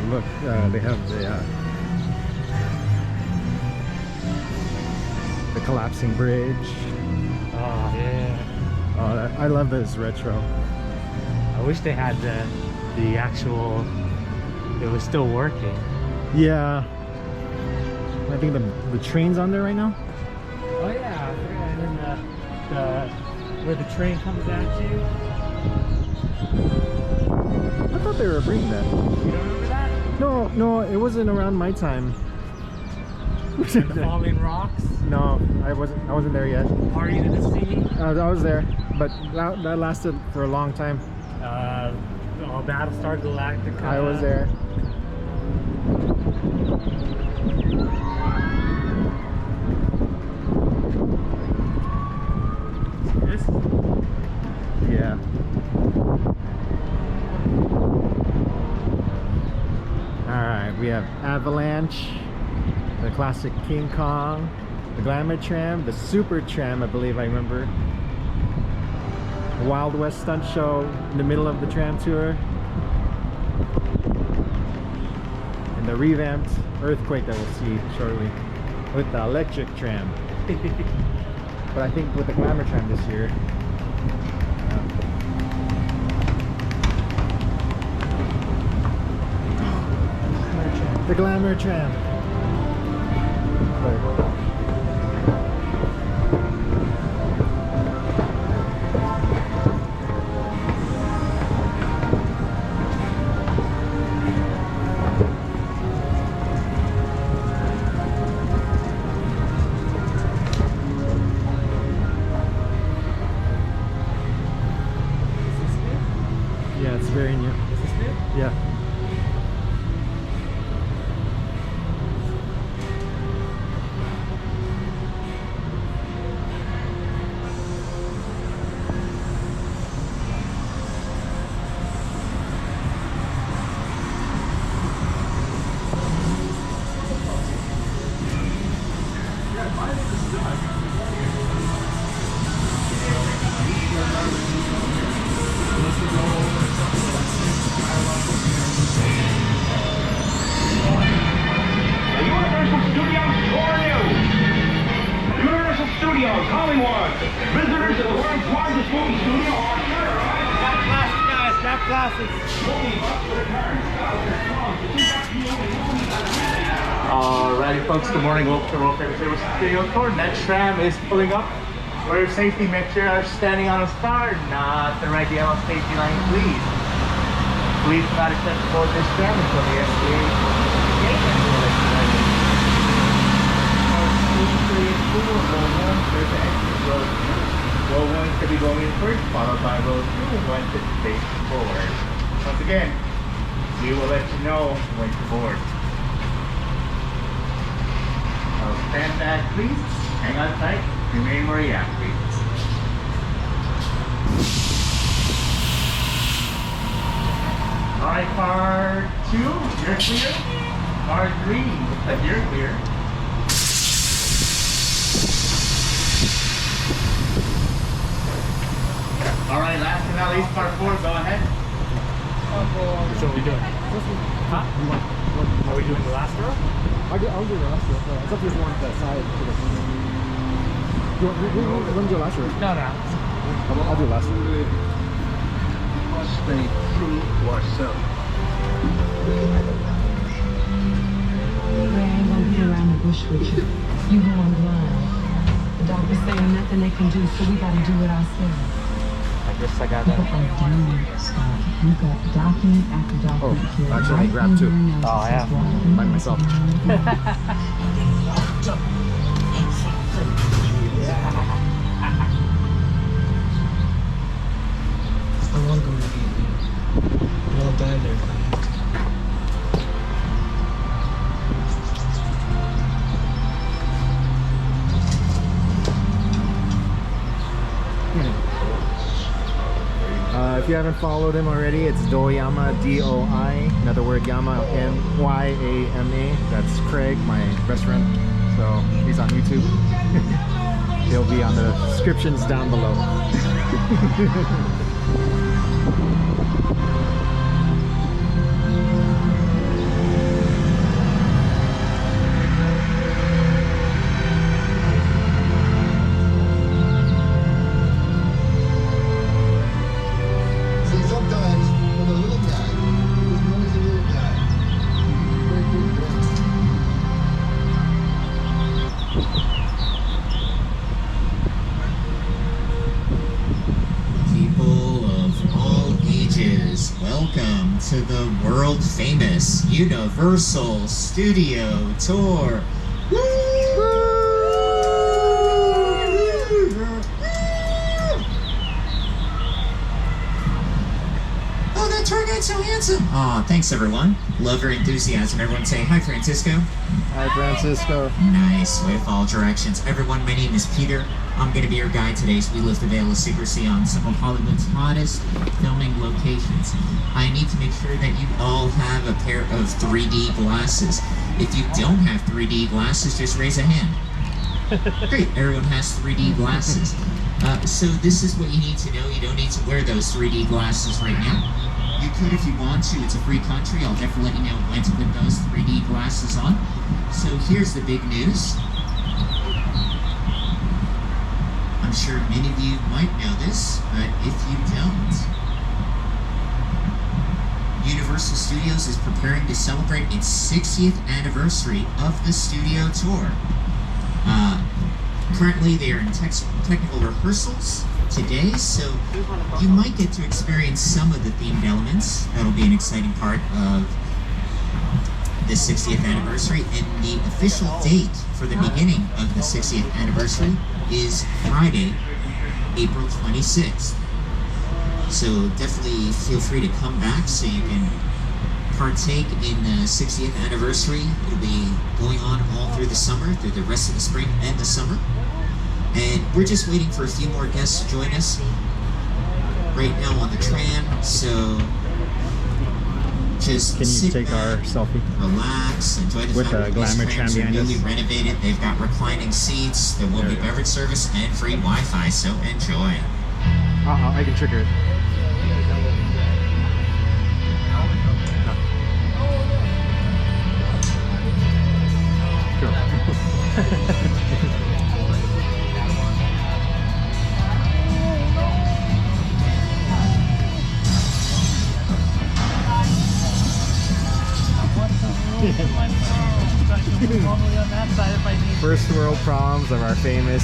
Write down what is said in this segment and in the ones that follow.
Look, they have the collapsing bridge. Oh yeah. Oh, I love this retro. I wish they had the actual. It was still working. Yeah. I think the train's on there right now. Oh yeah, and then the where the train comes at you. I thought they were bringing that. You don't remember that? No, it wasn't around my time. The falling rocks? No, I wasn't there yet. Party to the Sea? I was there, but that lasted for a long time. Battlestar Galactica. I was there. This? Yeah. Alright, we have Avalanche, the classic King Kong, the Glamor Tram, the Super Tram, I believe I remember. Wild West stunt show in the middle of the tram tour. And the revamped Earthquake that we'll see shortly with the electric tram. But I think with the Glamor Tram this year. The Glamor Tram. Yeah, it's very new. Is this new? Yeah. Hollywood. Visitors to the world's largest movie studio are sure. Got glasses, guys. Got glasses. Alrighty, folks. Good morning. Welcome to World Famous Service Studio Tour. Next tram is pulling up. For your safety, make sure you're standing on a star, not the right yellow safety line, please. Please do not accept to board this tram until the SBA gate entry election. There's the exit road 2. Row 1 to be going in first, followed by row 2 when to face forward. Once again, we will let you know when to board. So stand back, please. Hang on tight. Remain where you are, please. Alright, car 2, you're clear. Car 3, you're clear. Alright, last but not least, car 4, go ahead. So what are we doing? Huh? Are we doing the last row? I'll do the last row. It's up to you want that side. You want to do last row? No, no. I'll do last row. We must stay true to ourselves. I ain't gonna be around the bush with you. You going blind. The doctor's saying nothing they can do, so we gotta do it ourselves. I guess I got People that. are doing stuff. You got document after document. Oh, actually, I grabbed two. Oh, yeah. Mine myself. I want to go to the well done there. If you haven't followed him already, it's Doyama, D-O-I, another word Yama, M-Y-A-M-A. That's Craig, my best friend. So he's on YouTube. He'll be on the descriptions down below. See, sometimes when a little guy, he's always a little guy. Very good friend. People of all ages, welcome to the world famous Universal Studio Tour. Oh, that tour guide's so handsome. Aw, thanks everyone. Love your enthusiasm. Everyone say hi, Francisco. Hi, Francisco. Nice, with all directions. Everyone, my name is Peter. I'm going to be your guide today as we lift the veil of secrecy on some of Hollywood's hottest filming locations. I need to make sure that you all have a pair of 3D glasses. If you don't have 3D glasses, just raise a hand. Great, everyone has 3D glasses. So this is what you need to know. You don't need to wear those 3D glasses right now. You could if you want to. It's a free country. I'll definitely let you know when to put those 3D glasses on. So here's the big news. I'm sure many of you might know this, but if you don't, Universal Studios is preparing to celebrate its 60th anniversary of the studio tour. Currently, they are in technical rehearsals today, so you might get to experience some of the themed elements. That'll be an exciting part of the 60th anniversary, and the official date for the beginning of the 60th anniversary is Friday, April 26th. So definitely feel free to come back so you can partake in the 60th anniversary. It'll be going on all through the summer, through the rest of the spring and the summer. And we're just waiting for a few more guests to join us right now on the tram, so just Can you sit take back, our selfie? relax, enjoy the With fact the that these Glamor Tram trams are behind us? newly renovated. They've got reclining seats, there will be beverage service and free Wi-Fi, so enjoy. I can trigger it. First world problems of our famous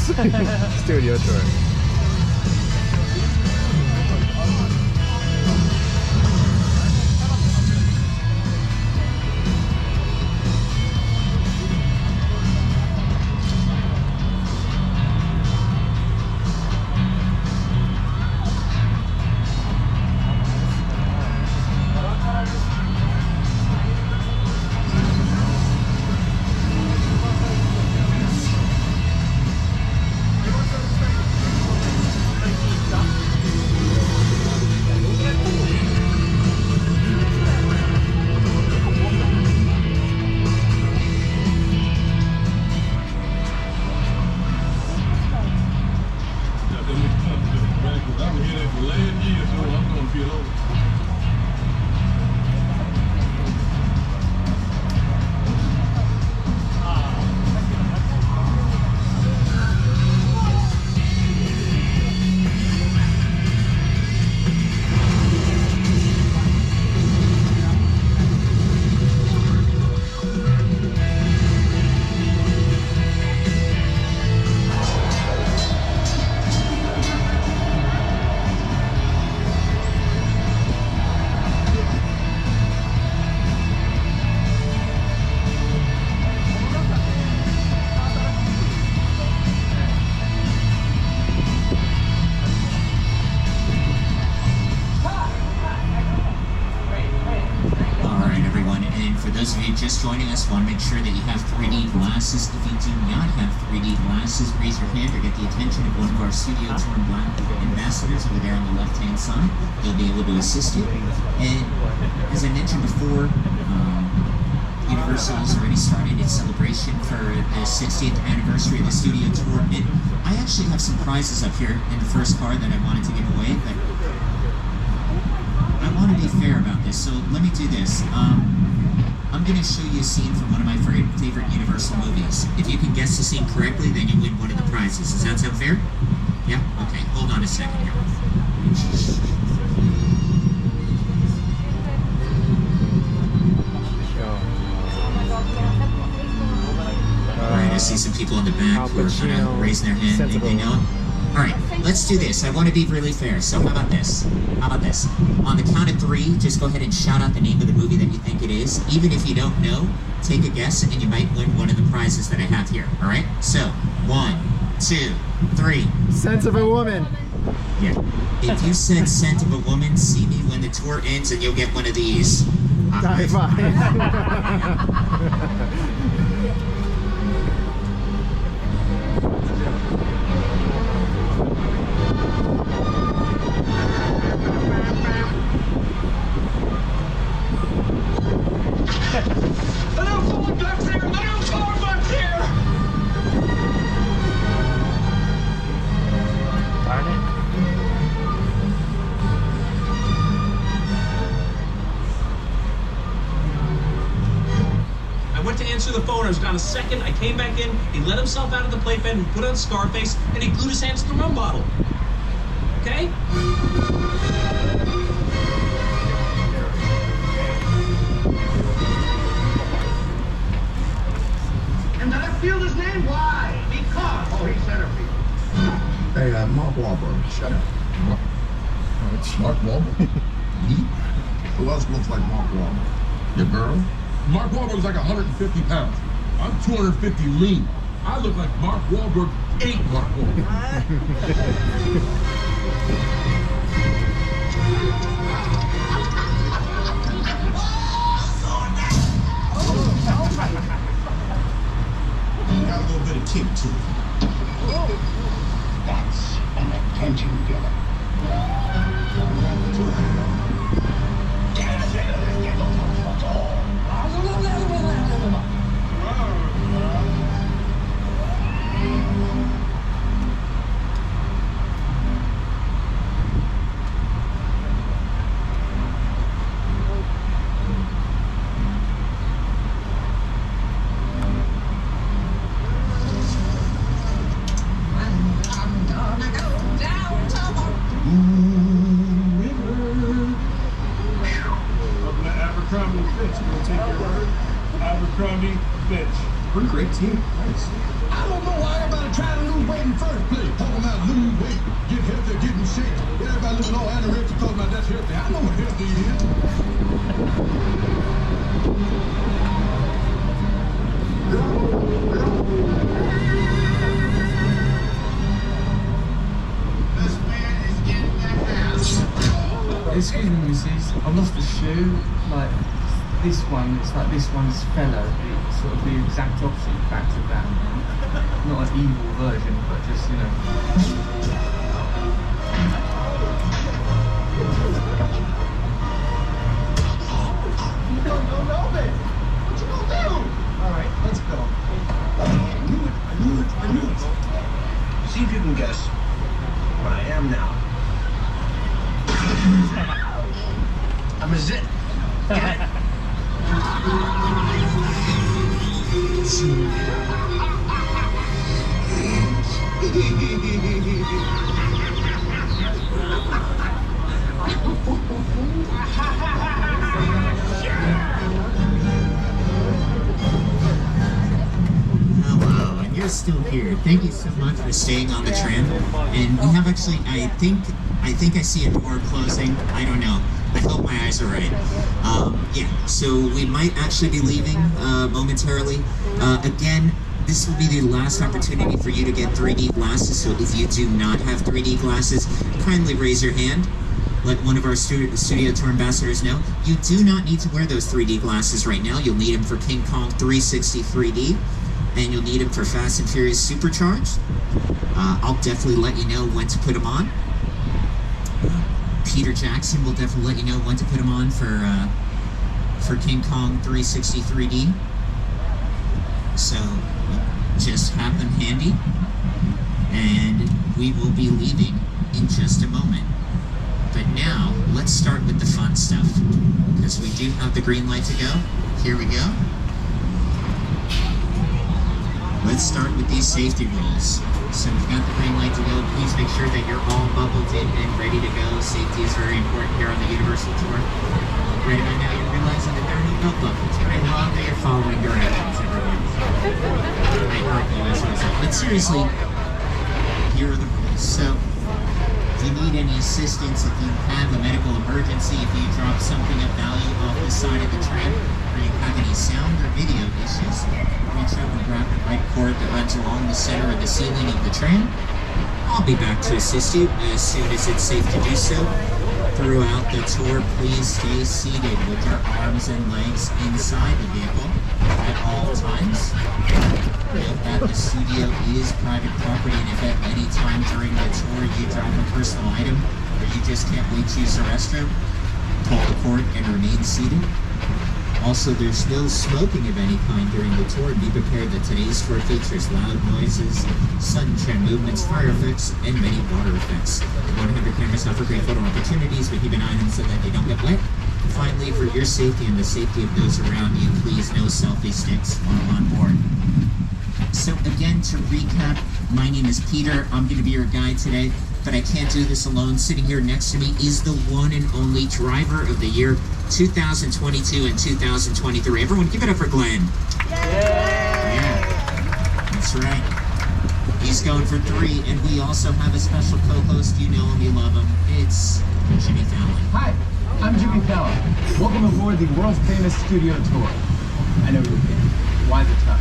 studio tour. just joining us, want to make sure that you have 3D glasses. If you do not have 3D glasses, raise your hand or get the attention of one of our Studio Tour Black ambassadors over there on the left-hand side. They'll be able to assist you. And as I mentioned before, Universal's already started its celebration for the 60th anniversary of the Studio Tour. And I actually have some prizes up here in the first car that I wanted to give away, but I want to be fair about this, so let me do this. I'm going to show you a scene from one of my favorite Universal movies. If you can guess the scene correctly, then you win one of the prizes. Does that sound fair? Yeah? Okay, hold on a second here. Alright, I see some people in the back who are kind of raising their hand. They know it. Alright, let's do this. I want to be really fair, so how about this? On the count of 3, just go ahead and shout out the name of the movie that you think it is. Even if you don't know, take a guess and you might win one of the prizes that I have here. Alright? So, 1, 2, 3. Sense of a Woman. Yeah. If you said Scent of a Woman, see me when the tour ends and you'll get one of these. High five. The phone. I was gone a second. I came back in. He let himself out of the playpen and put on Scarface, and he glued his hands to the rum bottle. Okay? And did I feel his name? Why? Because. Oh, he's centerpiece. Hey, Mark Wahlberg. Shut up. Mark Wahlberg? Me? Who else looks like Mark Wahlberg? Your girl? Mark Wahlberg's like 150 pounds. I'm 250 lean. I look like Mark Wahlberg ate Mark Wahlberg. Got a little bit of kick to it. That's an attention getter. Abercrombie, Fitch. We're a great team. Nice. I don't know why everybody trying to lose weight in the first place. Talking about lose weight, get healthy, get in shape. Everybody looking all anorexic talking about that's healthy. I know what healthy is. This man is getting the house. Excuse me, missus. I lost a shoe. Like, this one, it's like this one's fellow. It's sort of the exact opposite back to that. Not an evil version, but just, you know. What you gonna do? All right, let's go. I knew it. See if you can guess what I am now. I'm a zit. Get it? Hello, and you're still here. Thank you so much for staying on the tram. And we have actually, I think I see a door closing. I don't know. I hope my eyes are right. Yeah, so we might actually be leaving momentarily. Again, this will be the last opportunity for you to get 3D glasses, so if you do not have 3D glasses, kindly raise your hand. let one of our studio tour ambassadors know, you do not need to wear those 3D glasses right now. You'll need them for King Kong 360 3D, and you'll need them for Fast and Furious Supercharged. I'll definitely let you know when to put them on. Peter Jackson will definitely let you know when to put them on for King Kong 360 3D. So just have them handy, and we will be leaving in just a moment. But now, let's start with the fun stuff, because we do have the green light to go. Here we go. Let's start with these safety rules. So we've got the green light to go. Please make sure that you're all buckled in and ready to go. Safety is very important here on the Universal Tour. Right about now, you're realizing that there are no belt buckles. I love that you're following directions, everyone. I hurt you as a result. But seriously, here are the rules. So, if you need any assistance, if you have a medical emergency, if you drop something of value off the side of the tram, or you have any sound or video issues, reach up and grab the right cord that runs along the center of the ceiling of the tram. I'll be back to assist you as soon as it's safe to do so. Throughout the tour, please stay seated with your arms and legs inside the vehicle at all times. Note that the studio is private property, and if at any time during the tour you drop a personal item or you just can't wait to use the restroom, pull the cord and remain seated. Also, there's no smoking of any kind during the tour. Be prepared that today's tour features loud noises, sudden tram movements, fire effects, and many water effects. You want to have your cameras out for great photo opportunities, but keep an eye on them so that they don't get wet. Finally, for your safety and the safety of those around you, please no selfie sticks while on board. So again, to recap, my name is Peter. I'm going to be your guide today, but I can't do this alone. Sitting here next to me is the one and only driver of the year 2022 and 2023. Everyone give it up for Glenn. Yeah, that's right. He's going for 3, and we also have a special co-host. You know him, you love him. It's Jimmy Fallon. Hi, I'm Jimmy Fallon. Welcome aboard the world's famous studio tour. I know you're thinking, why the touch?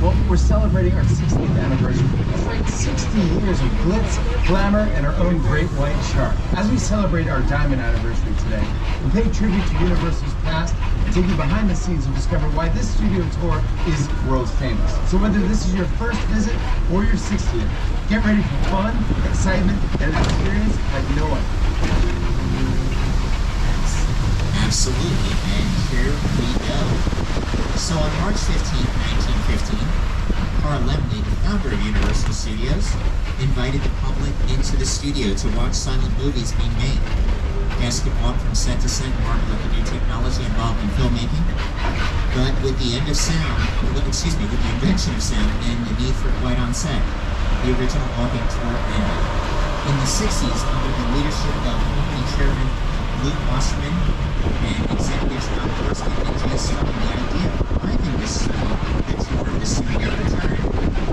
Well, we're celebrating our 60th anniversary. That's right, 60 years of glitz, glamour, and our own great white shark. As we celebrate our diamond anniversary today, we pay tribute to Universal's past and take you behind the scenes and discover why this studio tour is world famous. So whether this is your first visit or your 60th, get ready for fun, excitement, and an experience like no other. Absolutely, and here we go. So on March 15, 1915, Carl Laemmle, the founder of Universal Studios, invited the public into the studio to watch silent movies being made. Guests could walk from set to set and marvel at the new technology involved in filmmaking. But with the with the invention of sound and the need for quiet on set, the original walking tour ended. In the 60s, under the leadership of company chairman Luke Wasserman and executives John Dorsey and Jay Stone, the idea of reviving the tour of the studio returned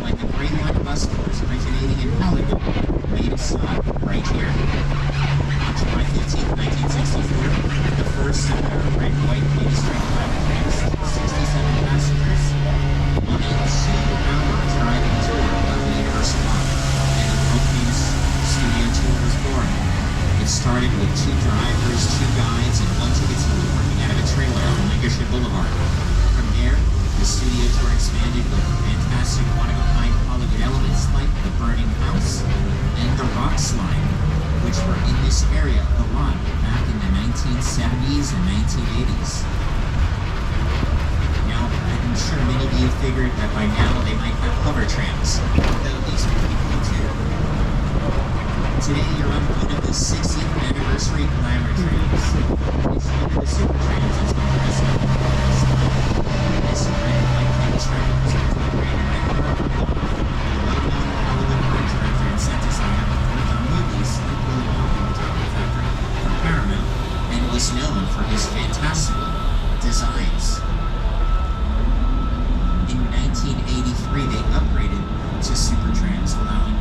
when the Grey Line bus tours originating in Hollywood made a stop right here. On July 15, 1964, the first of our red, white, mainstream private trams, 67 passengers, on a 2-hour driving tour of the Universal Lot, and the world-famous studio tour was born. It started with 2 drivers, 2 guides, and 1 ticket seller working out of a trailer on Lancashire Boulevard. From there, the studio tour expanded with fantastic one-of-a-kind Hollywood elements like the burning house and the rock slide, which were in this area a lot back in the 1970s and 1980s. Now, I'm sure many of you figured that by now they might have hover trams, though these are pretty cool too. Today you're on one of the 60th anniversary Glamor Trams. It's one of the super trams that's been present. This red white paint tram was incorporated by Carl Laemmle, a well-known Hollywood art director and set designer worked on movies like Willy Wonka and the Chocolate Factory for Paramount, and was known for his fantastical designs. In 1983, they upgraded to super trams, allowing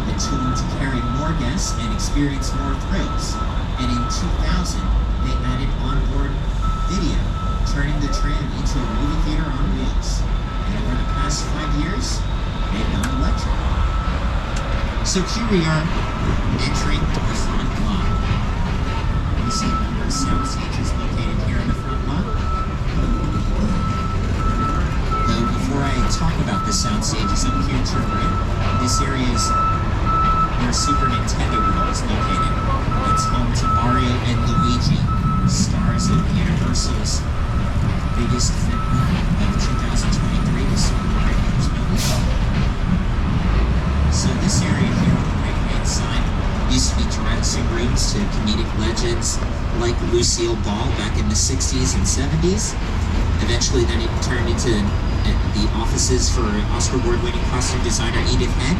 the tour to carry more guests and experience more thrills. And in 2000, they added onboard video, turning the tram into a movie theater on wheels. And over the past 5 years, they've gone electric. So here we are, entering the front lot. You see a number of sound stages located here in the front lot. Though before I talk about the sound stages up here to the right, this area is where Super Nintendo World is located. It's home to Mario and Luigi, stars of Universal's biggest film of 2023, the Super Mario Bros. Movie. So this area here on the right-hand side used to be dressing rooms to comedic legends like Lucille Ball back in the 60s and 70s. Eventually then it turned into the offices for Oscar award-winning costume designer Edith Head,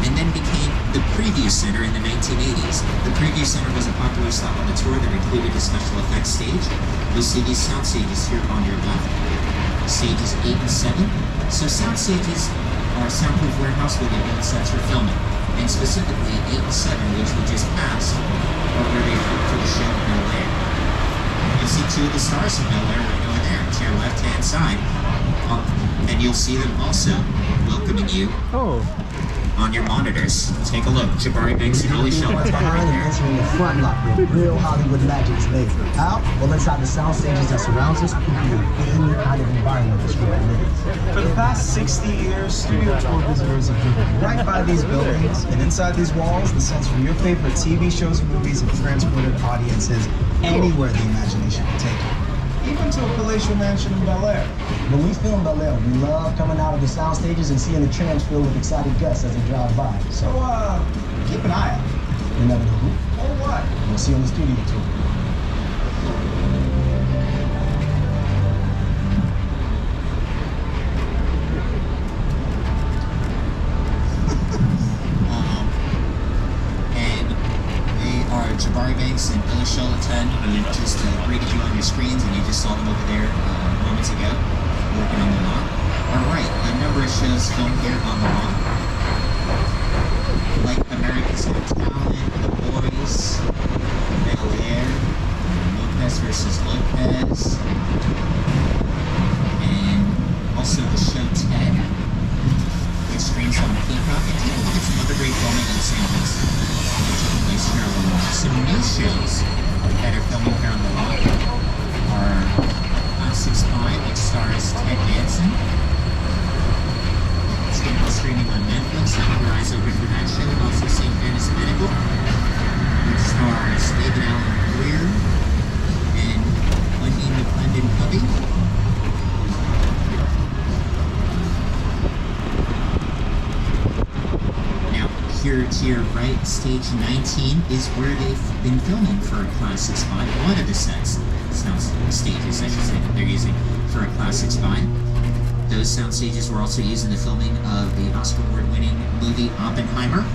and then became the Preview Center in the 1980s. The Preview Center was a popular stop on the tour that included a special effects stage. You'll see these sound stages here on your left. Stages 8 and 7. So sound stages are a soundproof warehouse where they build sets for filming. And specifically 8 and 7, which we just passed, are where they filmed for the show Bel Air. You'll see two of the stars from Bel Air right over there to your left-hand side. And you'll see them also welcoming you on your monitors. Take a look. Jabari Banks and Holy Shell right Behind and there. entering the front lot where real Hollywood magic is made. How? Well, inside the sound stages that surrounds us, we can any kind of environment this world needs. For the past 60 years, studio tour visitors have driven right by these buildings, and inside these walls, the sets from your favorite TV shows and movies have transported audiences anywhere the imagination can take you. Even to a palatial mansion in Bel Air. When we film Bel Air, we love coming out of the sound stages and seeing the trams filled with excited guests as they drive by. So, keep an eye out. You never know who Or what? we'll see on the studio tour. Jabari Banks and Billy Shellton, who just greeted you on your screens, and you just saw them over there moments ago, working on the lot. Alright, a number of shows filmed here on the lot, like America's Got Talent, The Boys, Bel Air, Lopez vs. Lopez, and also the show Ted, which streams on Peacock, and take a look at some other great filming and samples. Some new shows that are filming here on the lot are Classic Spy, which stars Ted Danson. It's going to be streaming on Netflix, so keep your eyes open for that show. And also St. Anne's Medical, which stars David Allen Greer and Wendy McClendon Covey. Here to your right, stage 19 is where they've been filming for a Classic Spy. One of the sets, sound stages I should say, that they're using for a Classic Spy. Those sound stages were also used in the filming of the Oscar award-winning movie Oppenheimer.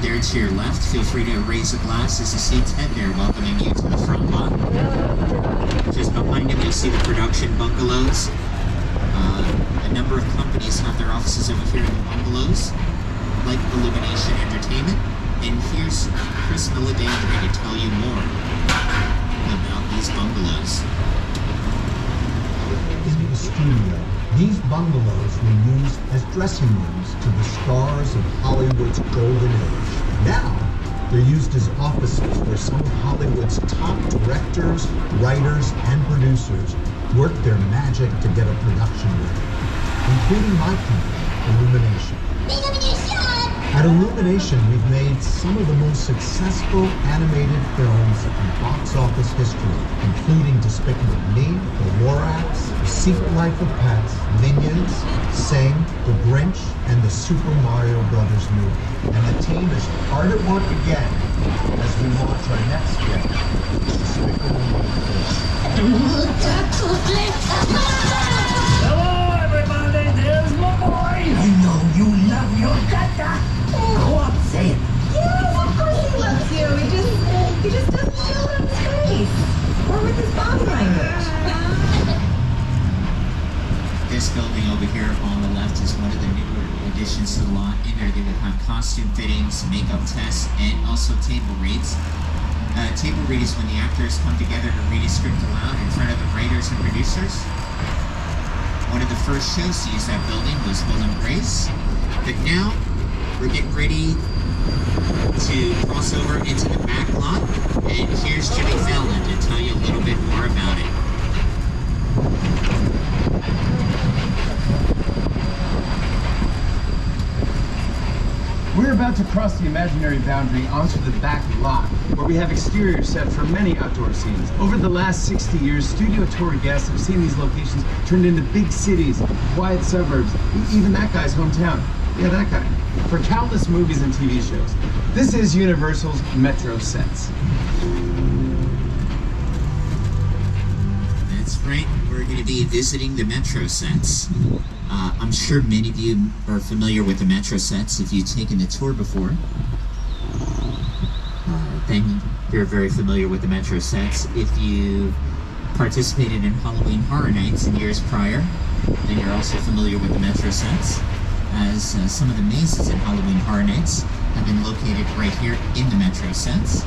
There to your left, feel free to raise a glass as you see Ted there welcoming you to the front lot. Just behind him you'll see the production bungalows. A number of companies have their offices over here in the bungalows, like Illumination Entertainment, and here's Chris Milladandri to tell you more about these bungalows. In the studio, these bungalows were used as dressing rooms to the stars of Hollywood's golden age. Now, they're used as offices where some of Hollywood's top directors, writers, and producers work their magic to get a production ready, including my company, Illumination. At Illumination, we've made some of the most successful animated films in box office history, including Despicable Me, The Lorax, The Secret Life of Pets, Minions, Sing, The Grinch, and the Super Mario Brothers movie. And the team is hard at work again as we launch our next film, Despicable Me 4. Hello, everybody. There's my boy. I know you love your dada. Go on, say it. Yes, of course he loves you. He just doesn't show it on his face. Or with his body language. This building over here on the left is one of the newer additions to the lot. In there they will have costume fittings, makeup tests, and also table reads. Table read is when the actors come together to read a script aloud in front of the writers and producers. One of the first shows to use that building was Will and Grace, but now we're getting ready to cross over into the back lot, and here's Jimmy Fallon to tell you a little bit more about it. We're about to cross the imaginary boundary onto the back lot, where we have exterior sets for many outdoor scenes. Over the last 60 years, studio tour guests have seen these locations turned into big cities, quiet suburbs, even that guy's hometown. Yeah, that guy. For countless movies and TV shows. This is Universal's Metro Sets. That's right, we're going to be visiting the Metro Sets. I'm sure many of you are familiar with the Metro Sets if you've taken the tour before. Then you're very familiar with the Metro Sets. If you participated in Halloween Horror Nights in years prior, then you're also familiar with the Metro Sets, as some of the mazes in Halloween Horror Nights have been located right here in the Metro Sets.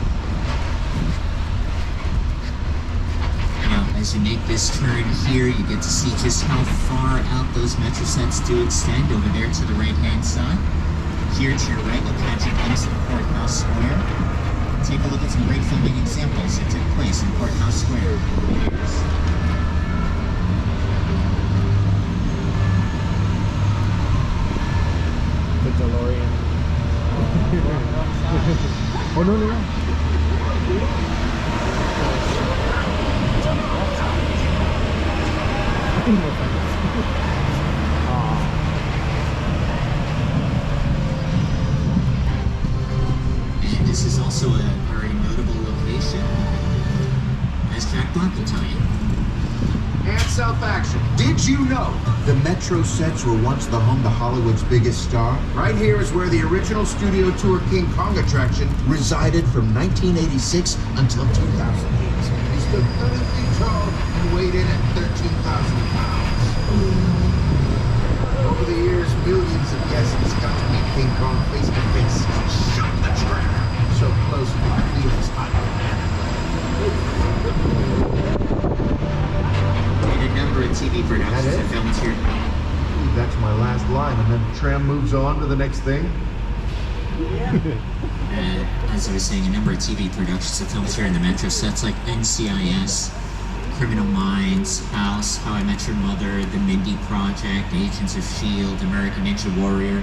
Now, as you make this turn here, you get to see just how far out those Metro Sets do extend over there to the right-hand side. Here to your right, you'll catch a glimpse of Courthouse Square. Take a look at some great filming examples that took place in Courthouse Square over the years. The DeLorean. Oh, no. And this is also a very notable location, as Jack Black will tell you. And self-action. Did you know the Metro Sets were once the home to Hollywood's biggest star? Right here is where the original studio tour King Kong attraction resided from 1986 until 2008. He stood 30 feet tall and weighed in at 13,000 pounds. Over the years, millions of guests got to meet King Kong face to face. Shut the trap! So close to the feelings hot. And a number of TV productions have filmed here. That's my last line, and then Tram moves on to the next thing. As I was saying, a number of TV productions have filmed here in the Metro Sets, like NCIS, Criminal Minds, House, How I Met Your Mother, The Mindy Project, Agents of S.H.I.E.L.D., American Ninja Warrior,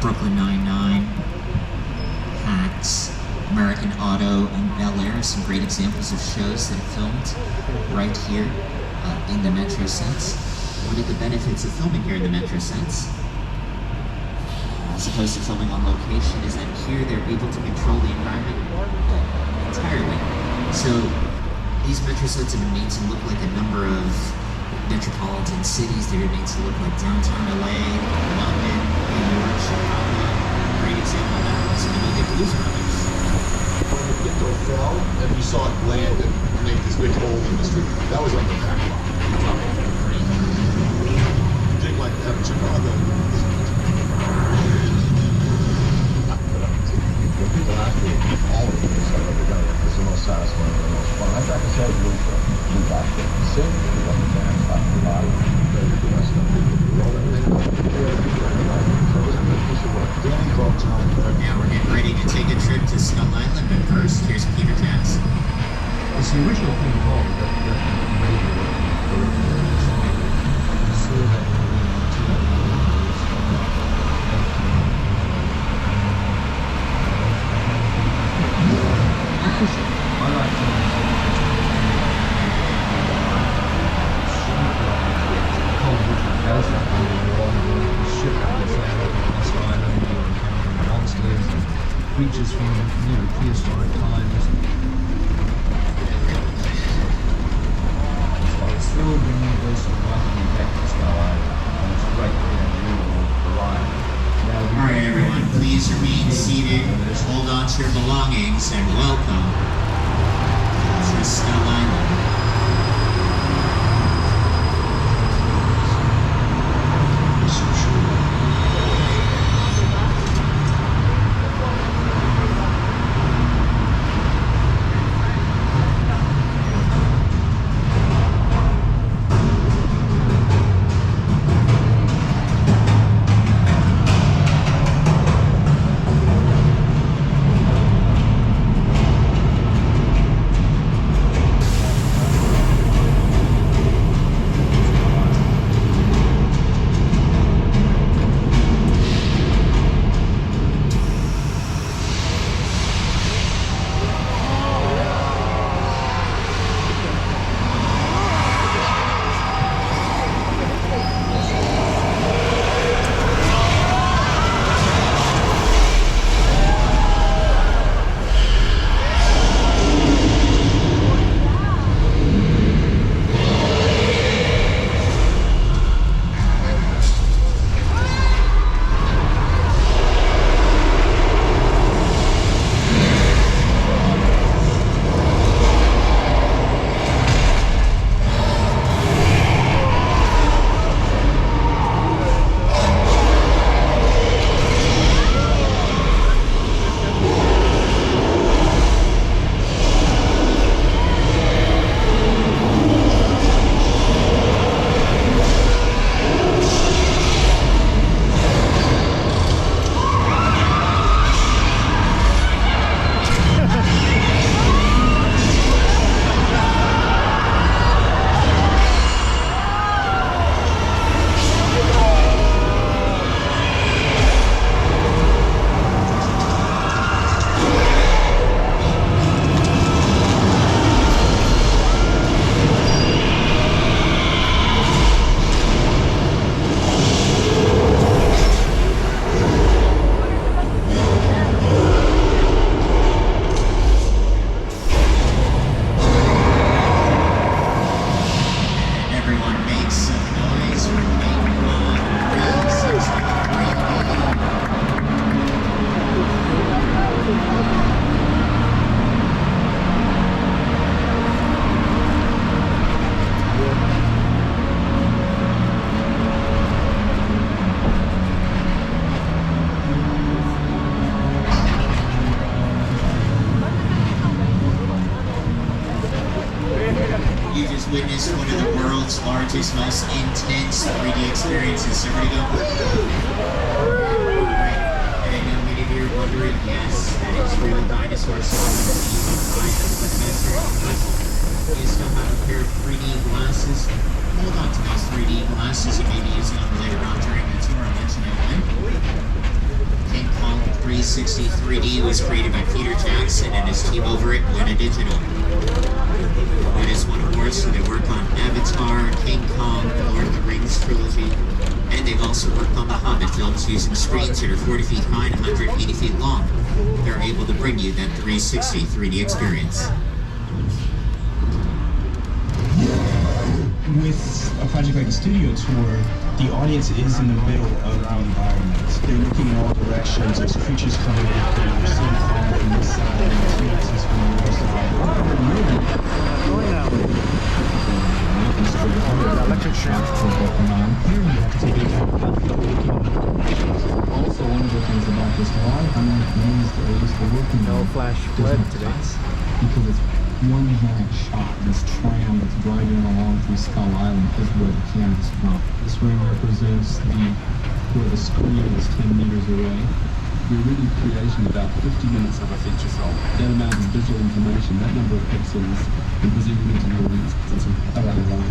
Brooklyn Nine-Nine, Hacks, American Auto, and Bel Air. Some great examples of shows that are filmed right here in the Metro Sets. One of the benefits of filming here in the Metro Sets, as opposed to filming on location, is that here they're able to control the environment entirely. So these Metro Sets have been made to look like a number of metropolitan cities. They're made to look like downtown LA, London, New York, Chicago. Great example of that is when you get Blues Brothers. When the window fell and you saw it land and make this big hole in the street, that was on the back lot. Dig like that in Chicago. All of this I've ever done is the most satisfying and the most fun. I got to say, we got there. Sing, we got the dance, got the live, the rest of it. Danny brought Tom. Now we're getting ready to take a trip to Skull Island, but first, here's Peter Jackson. It's the original King Kong that made it. So that creatures from prehistoric times. So it's still the universal welcome back to Skull Island, and it's right there in the middle of the ride. Alright everyone, please remain seated, hold on to your belongings, and welcome to Skull Island. just witnessed one of the world's largest, most intense 3D experiences. So we're gonna go. Right. And I know many of you are wondering, yes, that is real dinosaur You still have a pair of 3D glasses. Hold on to those 3D glasses you may be using them later on during the tour. I'll mention it when. King Kong 360 3D was created by Peter Jackson and his team over at Weta Digital. It has won awards for their work on Avatar, King Kong, the Lord of the Rings trilogy, and they've also worked on the Hobbit films using screens that are 40 feet high and 180 feet long. They're able to bring you that 360 3D experience. With a project like a studio tour, the audience is in the middle of the environment. They're looking in all directions. There's creatures coming in. They're seeing fire from this side, and T-Rexes from the other side. Electric tram. Here you have to take it out. Also, one of the things about this, a lot of American are used to working no flash flood today. Because it's one giant shot. This tram that's driving along through Skull Island is where the camera's from. This ring represents where the screen is 10 meters away. We're really creating about 50 minutes of a feature film. That amount of visual information, that number of pixels, and presenting it to the audience, it's a lot of long.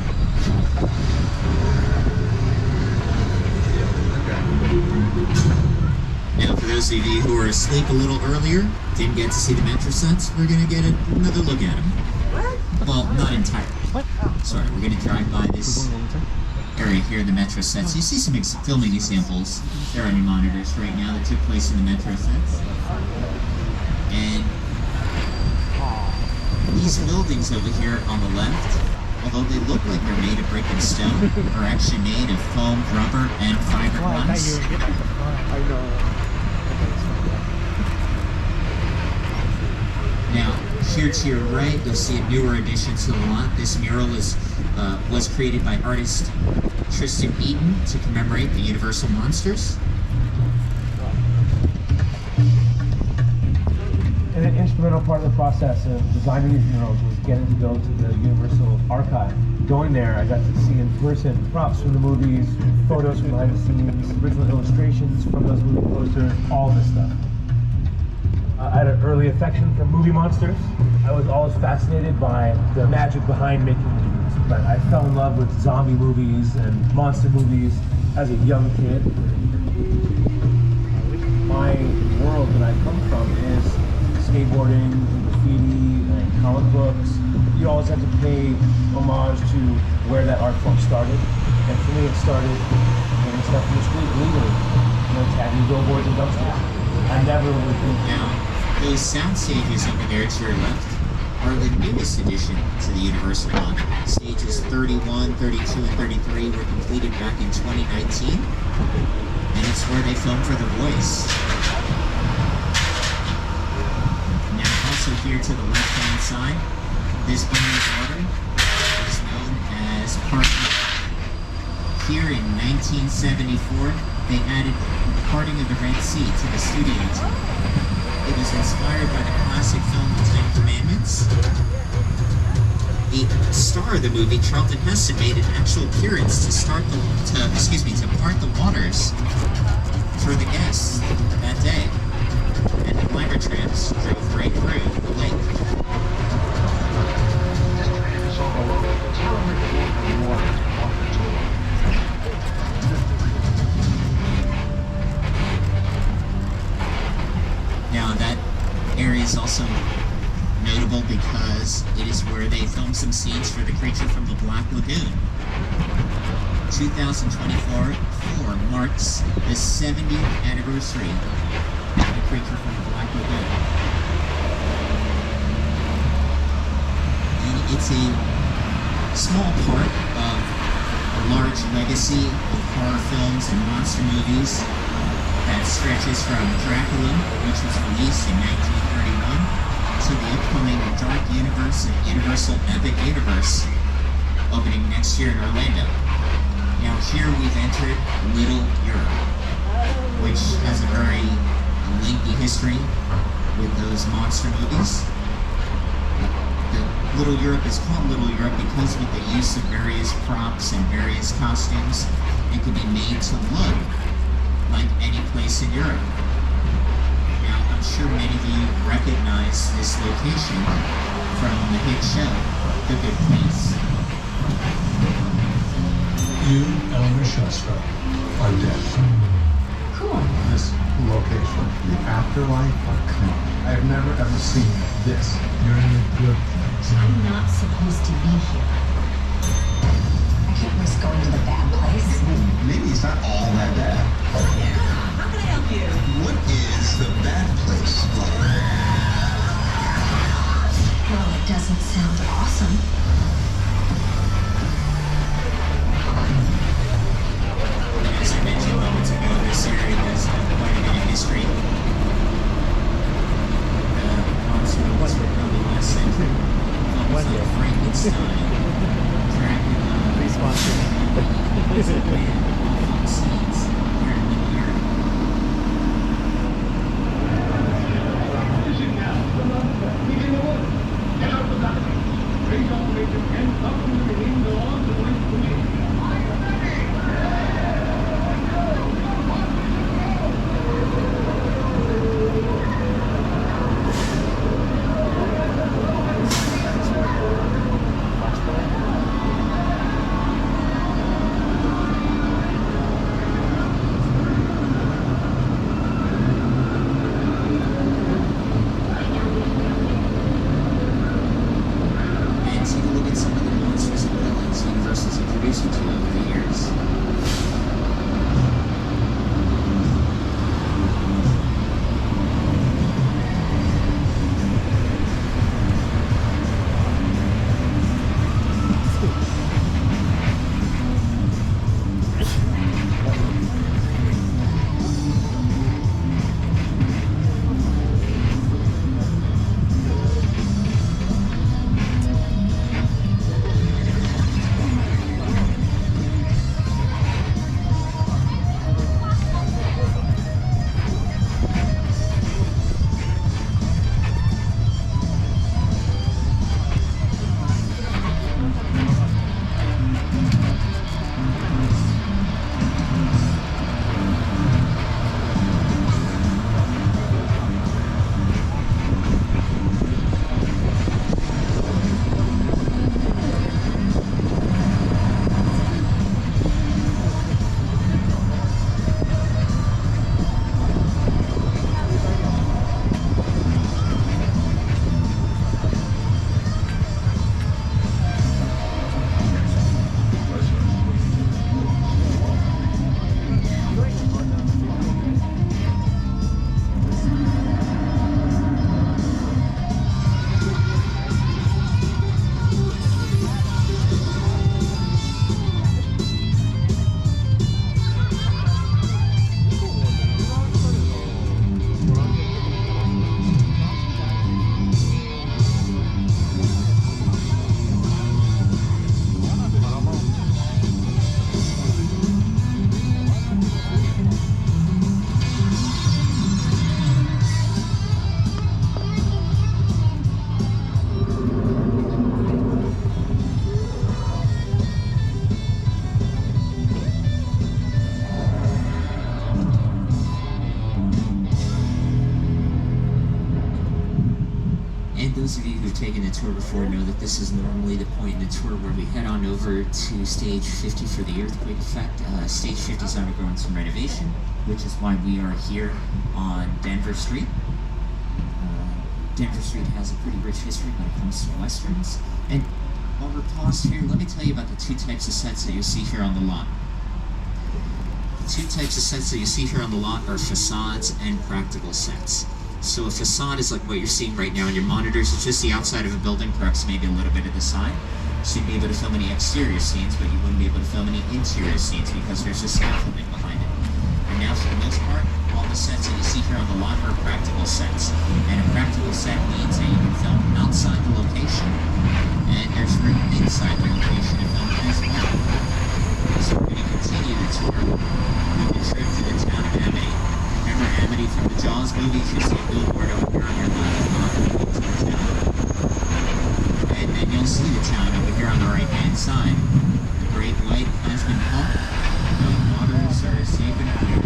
Now, for those of you who were asleep a little earlier, didn't get to see the Metro sets, we're going to get another look at them. Well, not entirely. Sorry, we're going to drive by this area here in the Metro sets. You see some filming examples there on your monitors right now that took place in the Metro sets. And these buildings over here on the left, although they look like they're made of brick and stone, are actually made of foam, rubber, and fiberglass. I know. Now, here to your right, you'll see a newer addition to the lot. This mural was created by artist Tristan Eaton to commemorate the Universal monsters. And an instrumental part of the process of designing these murals was getting to go to the Universal archive. Going there, I got to see in person props from the movies, photos from behind the scenes, original illustrations from those movie posters, all this stuff. I had an early affection for movie monsters. I was always fascinated by the magic behind making movies, but I fell in love with zombie movies and monster movies as a young kid. My world that I come from is skateboarding, graffiti, and comic books. You always have to pay homage to where that art form started. And for me, it started getting stuff from the street legally. You know, tagging billboards and dumpsters. I never would think. Now, those sound stages over there to your left are the newest addition to the Universal lot. Stages 31, 32, and 33 were completed back in 2019. And it's where they filmed for The Voice. Here to the left-hand side, this body of water is known as Parting. Here in 1974, they added Parting of the Red Sea to the studio tour. It was inspired by the classic film The Ten Commandments. The star of the movie, Charlton Heston, made an actual appearance to part the waters for the guests that day. And the Glamor Trams drove right through the lake. Now that area is also notable because it is where they filmed some scenes for the creature from the Black Lagoon. 2024 marks the 70th anniversary creature from the Black Lagoon. And it's a small part of a large legacy of horror films and monster movies that stretches from Dracula, which was released in 1931, to the upcoming Dark Universe and Universal Epic Universe opening next year in Orlando. Now here we've entered Little Europe, which has a very lengthy history with those monster movies. The Little Europe is called Little Europe because with the use of various props and various costumes, it can be made to look like any place in Europe. Now, I'm sure many of you recognize this location from the hit show, The Good Place. You, Eleanor Shastra, are dead. Cool. This location, the afterlife, come on. I have never ever seen this. You're in a good place. I'm not supposed to be here. I can't risk going to the bad place. Maybe it's not all that bad. How can I help you? What is the bad place like? Well, it doesn't sound awesome. As I mentioned moments ago, this area has quite a bit of history. Monsters were probably less than films like Frankenstein, Dracula, awful scenes here in Little Europe. Those of you who've taken the tour before know that this is normally the point in the tour where we head on over to Stage 50 for the earthquake effect. Stage 50 is undergoing some renovation, which is why we are here on Denver Street. Denver Street has a pretty rich history when it comes to westerns. And while we're paused here, let me tell you about the two types of sets that you see here on the lot. The two types of sets that you see here on the lot are facades and practical sets. So a facade is like what you're seeing right now on your monitors. It's just the outside of a building, perhaps maybe a little bit of the side. So you'd be able to film any exterior scenes, but you wouldn't be able to film any interior scenes because there's just scaffolding behind it. And now for the most part, all the sets that you see here on the lot are practical sets. And a practical set means that you can film outside the location, and there's room inside the location to film as well. So we're going to continue the tour with the trip to the town of Amity. Remember Amity from the Jaws movies? You see a billboard over here on your left, not moving towards town. And then inside. The great light has been pumped. The waters are safe and clear.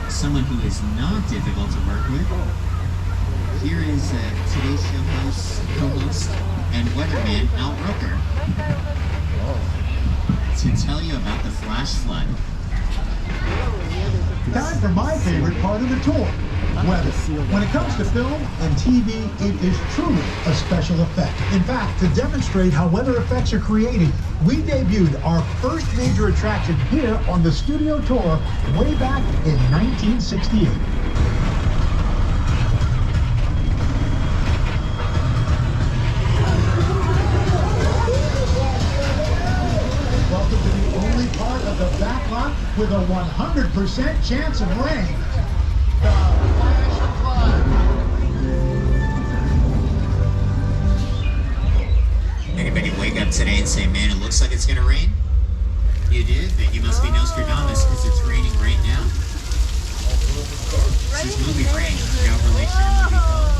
Someone who is not difficult to work with. Here is today's show host, co-host, and weatherman Al Roker to tell you about the flash flood. Time for my favorite part of the tour, weather. When it comes to film and TV, it is truly a special effect. In fact, to demonstrate how weather effects are created, we debuted our first major attraction here on the studio tour way back in 1968. Welcome to the only part of the backlot with a 100% chance of rain. The flash flood. Anybody wake up today and say, man, it looks like it's gonna rain? You did? Then you must be Nostradamus because it's raining right now. This is movie rain, no relation to movie film.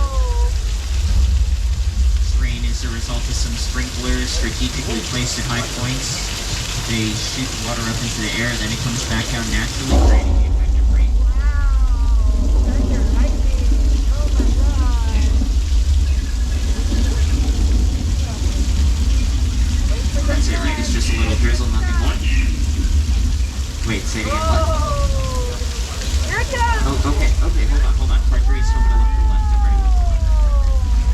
This rain is a result of some sprinklers strategically placed at high points. They shoot water up into the air, then it comes back down naturally, creating the effect of rain. That's it, right? It's just a little drizzle, nothing more. Wait, say it again, what? Here it comes! Oh, okay, hold on. Part 3 is over to look to the left. I'm ready to look to the left.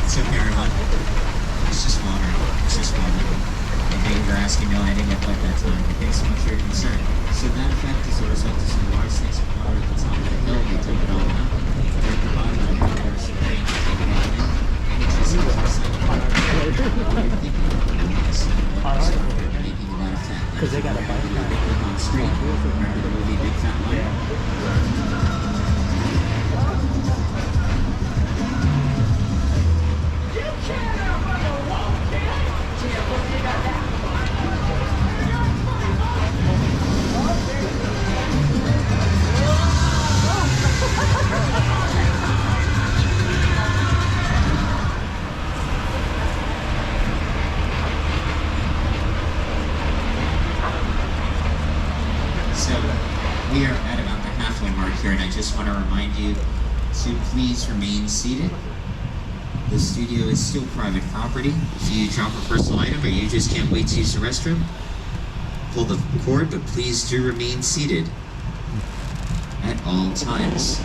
It's okay, everyone. It's just water. I think you're asking, no, I didn't get wet that time. Thanks so much for your concern. So that effect is a result of some water snakes of water at the top of the hill. They took it all out. They're at the bottom of the hill. There's some rain to take it all in. And it's just a percent. You're thinking of making that effect. Because they got a bike on the street. Remember the movie Big Fat Lion? and I just want to remind you to please remain seated. The studio is still private property. If you drop a personal item or you just can't wait to use the restroom, pull the cord, but please do remain seated at all times.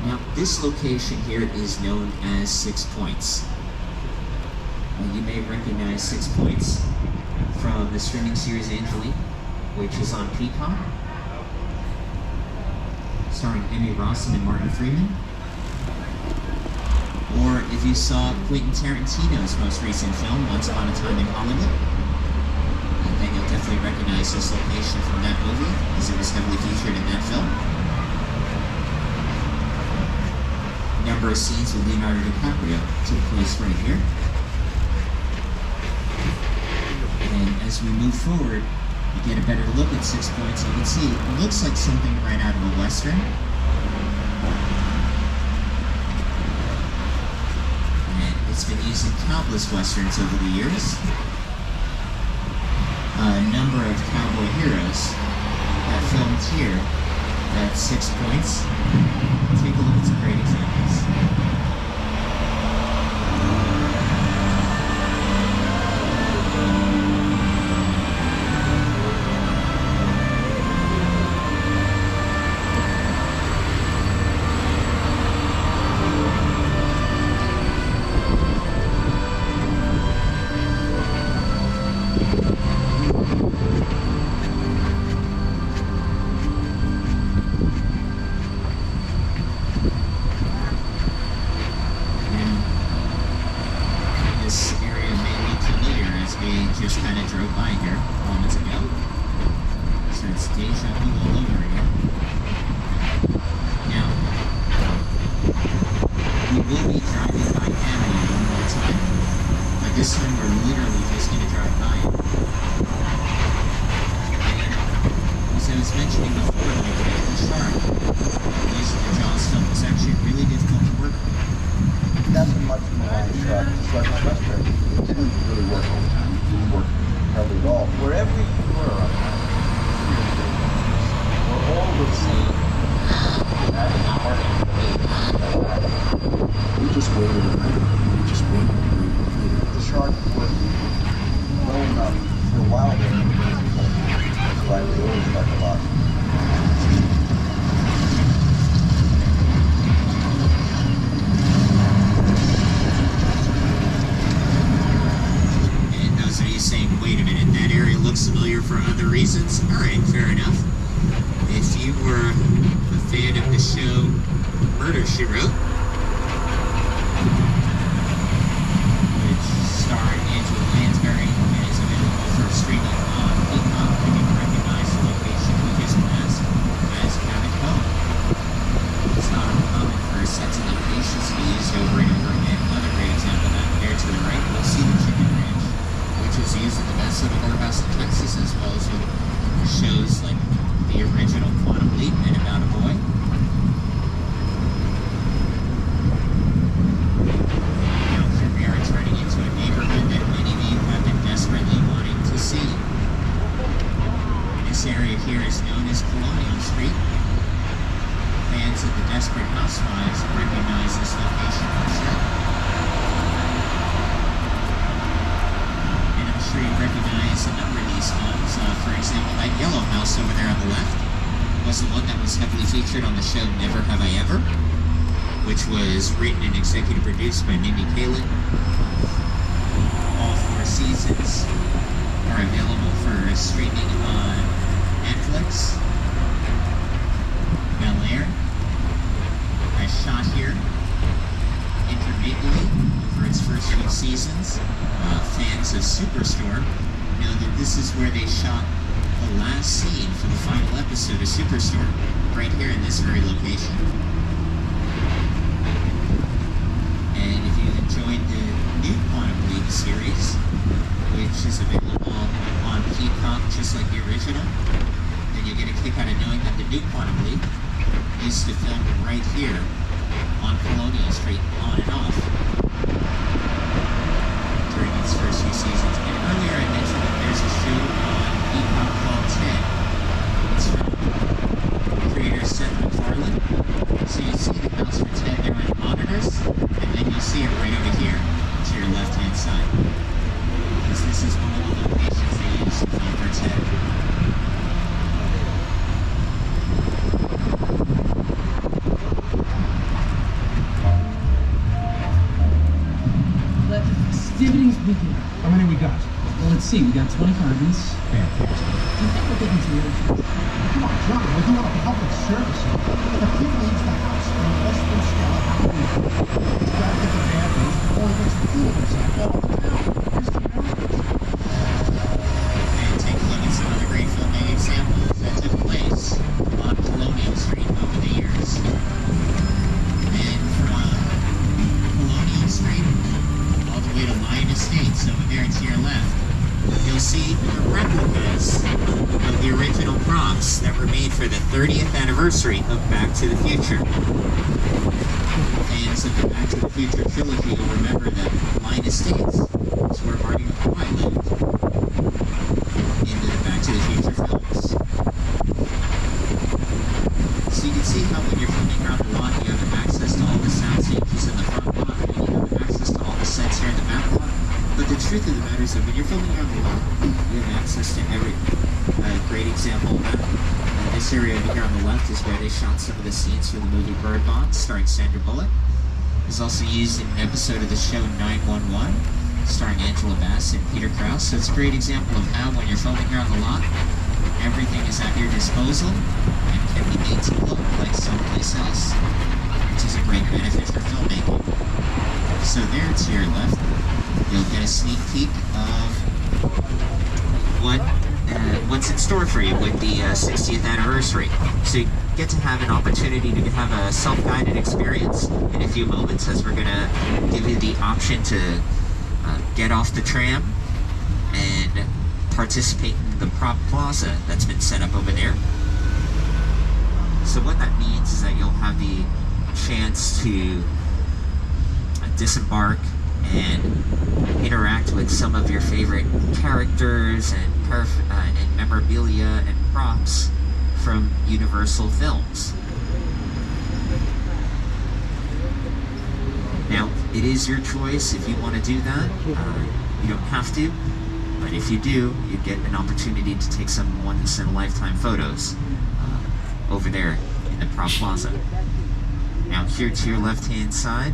Now, this location here is known as 6 Points. You may recognize 6 Points from the streaming series Angeline, which is on Peacock, starring Emmy Rossum and Martin Freeman. Or if you saw Quentin Tarantino's most recent film, Once Upon a Time in Hollywood, then you'll definitely recognize this location from that movie, as it was heavily featured in that film. A number of scenes with Leonardo DiCaprio took place right here. And as we move forward, you get a better look at 6 Points. You can see it looks like something right out of a Western. And it's been used in countless Westerns over the years. A number of cowboy heroes have filmed here at 6 Points. Take a look at some great examples. Just kind of drove by here moments ago. So it's deja vu all over again. Now, we will be driving by Avenue one more time, but this time we're literally just going to drive by it. And as I was mentioning before, the shark using the Jaws film was actually really difficult to work with. That's much more on the shark. It's like a restaurant. It didn't really work all the time. It didn't work hardly at all. Wherever you were on that, we're all the same. That is hard. We just waited a minute. We just waited. The shark was low enough for a while there. That's why they always like a lot. Saying, wait a minute, that area looks familiar for other reasons. Alright, fair enough. If you were a fan of the show Murder, She Wrote, which starred Angela Lansbury and is available for streaming on Peacock, you can recognize the location we just passed as Cabot Cove. It's not uncommon for sets of locations to be used over and over again. Another great example of that, there to the right, we'll see the Chicken Ranch, which was used in the best of the Whorehouse in Texas, as well as with shows like the original Quantum Leap and About a Boy. Now here we are turning into a neighborhood that many of you have been desperately wanting to see. This area here is known as Colonial Street. Fans of the Desperate Housewives recognize this location for sure. You recognize a number of these homes. For example, that yellow house over there on the left was the one that was heavily featured on the show Never Have I Ever, which was written and executive produced by Mindy Kaling. All 4 seasons are available for streaming on Netflix. Bel Air, I shot here intermittently over its first few seasons. Fans of Superstore know that this is where they shot the last scene for the final episode of Superstore, right here in this very location. And if you enjoyed the new Quantum Leap series, which is available on Peacock just like the original, then you get a kick out of knowing that the new Quantum Leap used to film right here on Colonial Street, on and off, during its first few seasons. And earlier I mentioned that there's a show on Peacock called Ted, Maryland. So you see the Councilman's head there on the monitors, and then you see it right over here to your left-hand side. Because this is one of the locations they use to film Bert's head. Festivities begin. How many we got? Well, let's see. We got 20 carbons. Fantastic. Do you think we're getting to really fast? Come on, John, we're doing a public service. The kid leaves the house in less than stellar Halloween. He's got to get the bathrooms before he gets the theaters like all over town. And take a look at some of the great filming examples that took place on Colonial Street over the years. And from Colonial Street all the way to Lion Estates over there to your left, you'll see the replicas of the original props that were made for the 30th anniversary of Back to the Future. Fans of the Back to the Future trilogy will remember that Lion Estates is where Marty McFly lived in the Back to the Future films. So you can see how when you're filming around the lot, you have access to all the sound stages in the front lot, and you have access to all the sets here in the back lot. But the truth of the matter is that when you're filming around the lot, you have access to everything. A great example of that, this area over here on the left is where they shot some of the scenes for the movie Bird Box, starring Sandra Bullock. It was also used in an episode of the show 911, starring Angela Bass and Peter Krause. So it's a great example of how when you're filming here on the lot, everything is at your disposal and can be made to look like someplace else, which is a great benefit for filmmaking. So there to your left, you'll get a sneak peek of what's in store for you with the 60th anniversary. So you get to have an opportunity to have a self-guided experience in a few moments, as we're going to give you the option to get off the tram and participate in the prop plaza that's been set up over there. So what that means is that you'll have the chance to disembark and interact with some of your favorite characters and memorabilia and props from Universal films. Now, it is your choice if you want to do that. You don't have to, but if you do, you get an opportunity to take some once-in-a-lifetime photos over there in the prop plaza. Now, here to your left-hand side,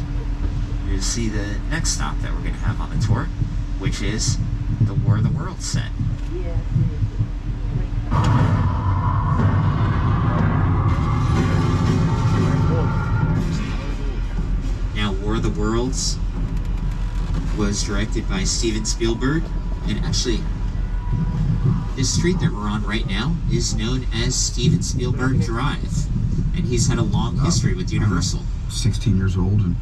you'll see the next stop that we're going to have on the tour, which is the War of the Worlds set. Now, War of the Worlds was directed by Steven Spielberg, and actually, this street that we're on right now is known as Steven Spielberg Drive, and he's had a long history with Universal. 16 years old, and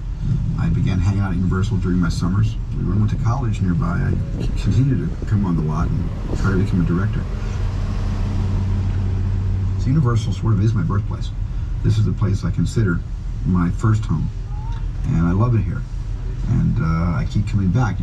I began hanging out at Universal during my summers. When I went to college nearby, I continued to come on the lot and try to become a director. So Universal sort of is my birthplace. This is the place I consider my first home, and I love it here. And I keep coming back.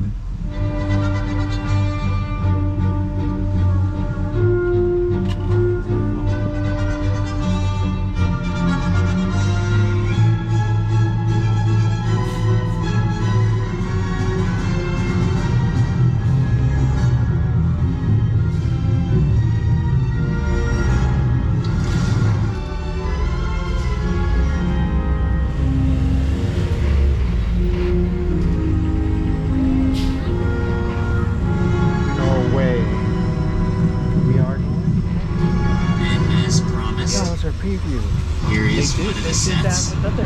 Preview. Here is one of the sets. War of the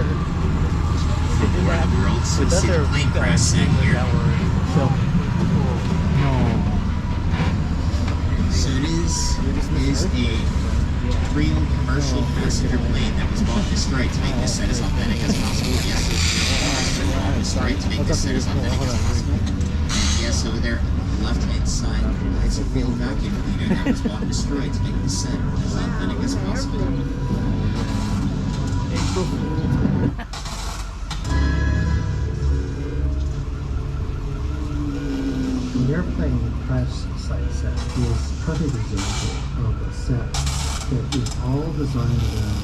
Worlds. So see the plane crash set here. So it is a real commercial passenger plane that was bought and destroyed to make this set as authentic as possible. Yes, it's real bought and destroyed to make this set as authentic as possible. And yes, over there on the left-hand side, it's a real vacuum cleaner that was bought and destroyed to make this set as authentic as possible. The airplane crash site set is perfect example of a set that is all designed around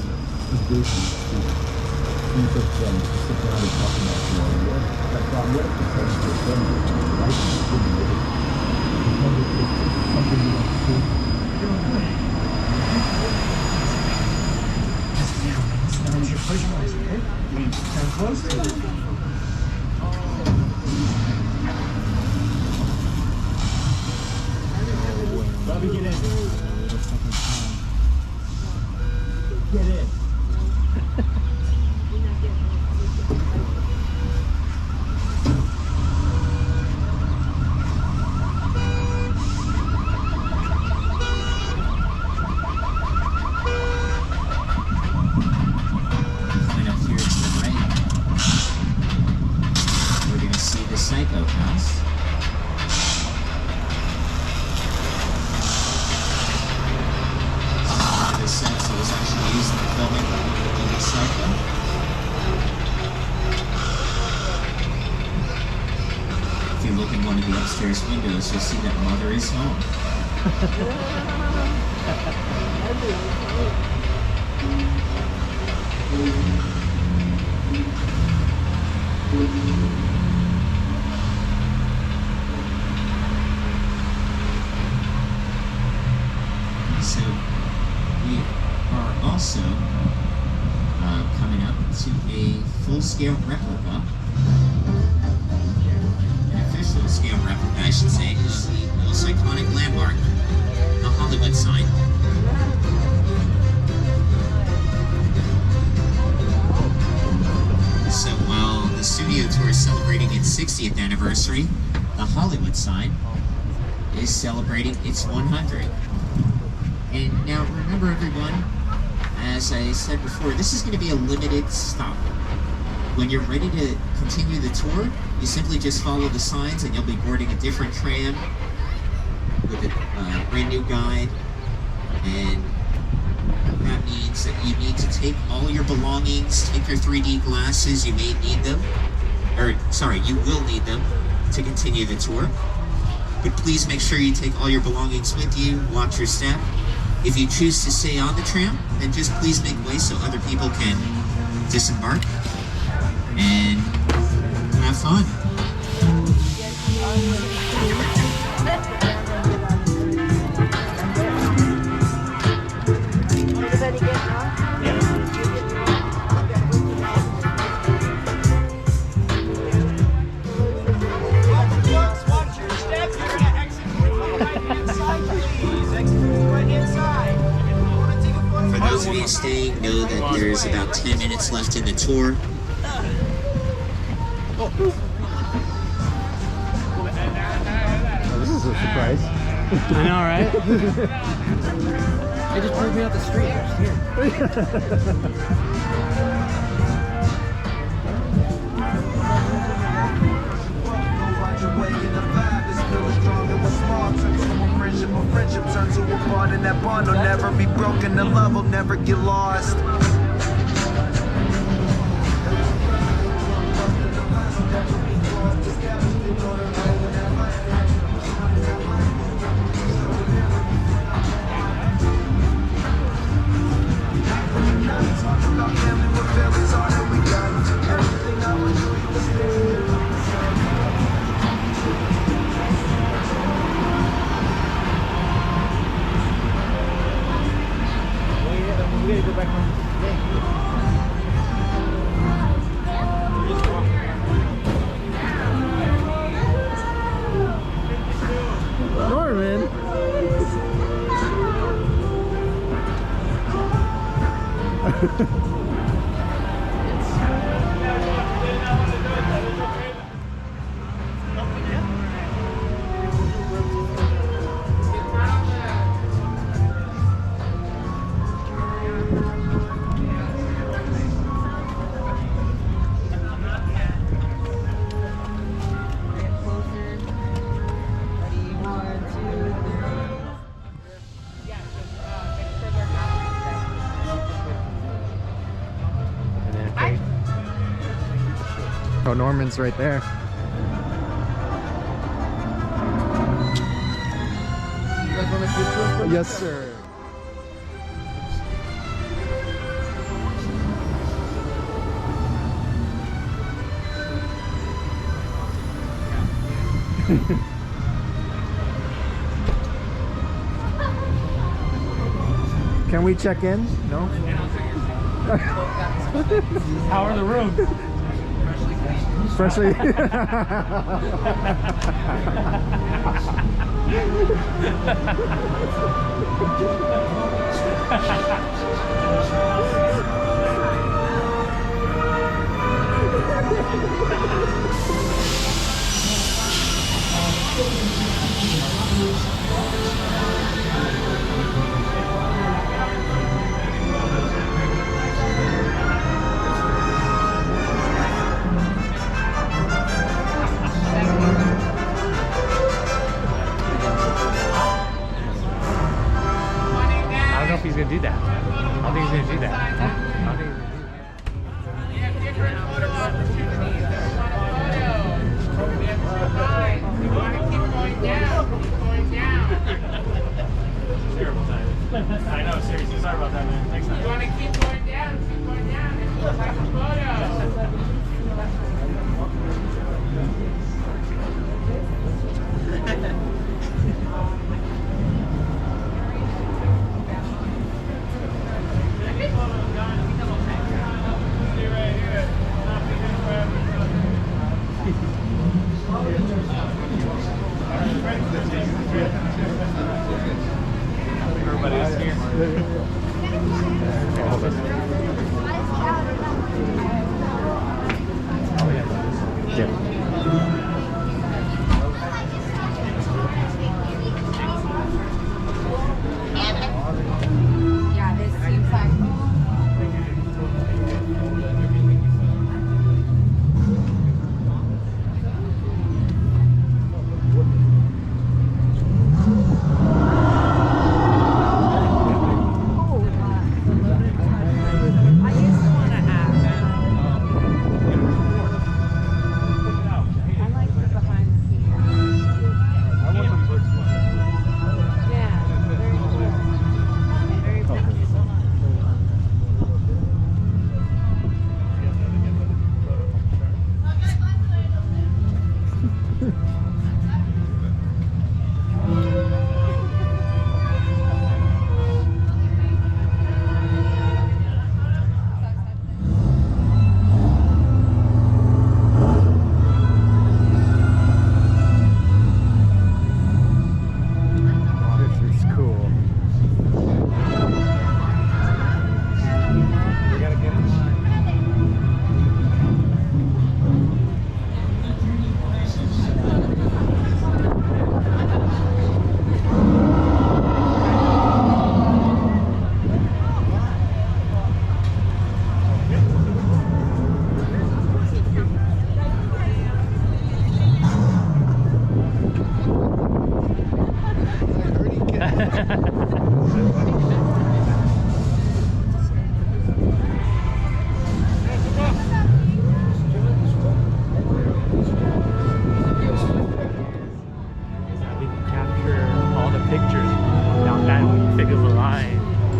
Close to it. Bobby, get in. Get in. Psycho House. This set was actually used in the filming of the Psycho. If you look in one of the upstairs windows, you'll see that Mother is home. So we are also coming up to a full-scale replica, an official scale replica, I should say, of the most iconic landmark, the Hollywood sign. So while the studio tour is celebrating its 60th anniversary, the Hollywood sign is celebrating its 100th. And now remember everyone, as I said before, this is going to be a limited stop. When you're ready to continue the tour, you simply just follow the signs and you'll be boarding a different tram with a brand new guide. And that means that you need to take all your belongings, take your 3D glasses, you may need them. Or, sorry, you will need them to continue the tour. But please make sure you take all your belongings with you, watch your step. If you choose to stay on the tram, then just please make way so other people can disembark and have fun. For those of you staying, know that there's about 10 minutes left in the tour. Oh, this is a surprise. I know, right? They just pulled me out the street. Friendship turns to a bond, and that bond will never be broken. The love will never get lost. We gotta go back home Norman! Oh, Norman's right there. You guys want to switch real quick? Yes, sir. Can we check in? No? How are the rooms? Freshly. I don't know if he's gonna do that. I don't think he's gonna do that. I don't think he's I know, seriously. Sorry about that, man. Next time. You want to keep going down? Keep going down. It's just like a photo. Everybody is here. Yeah, this seems like.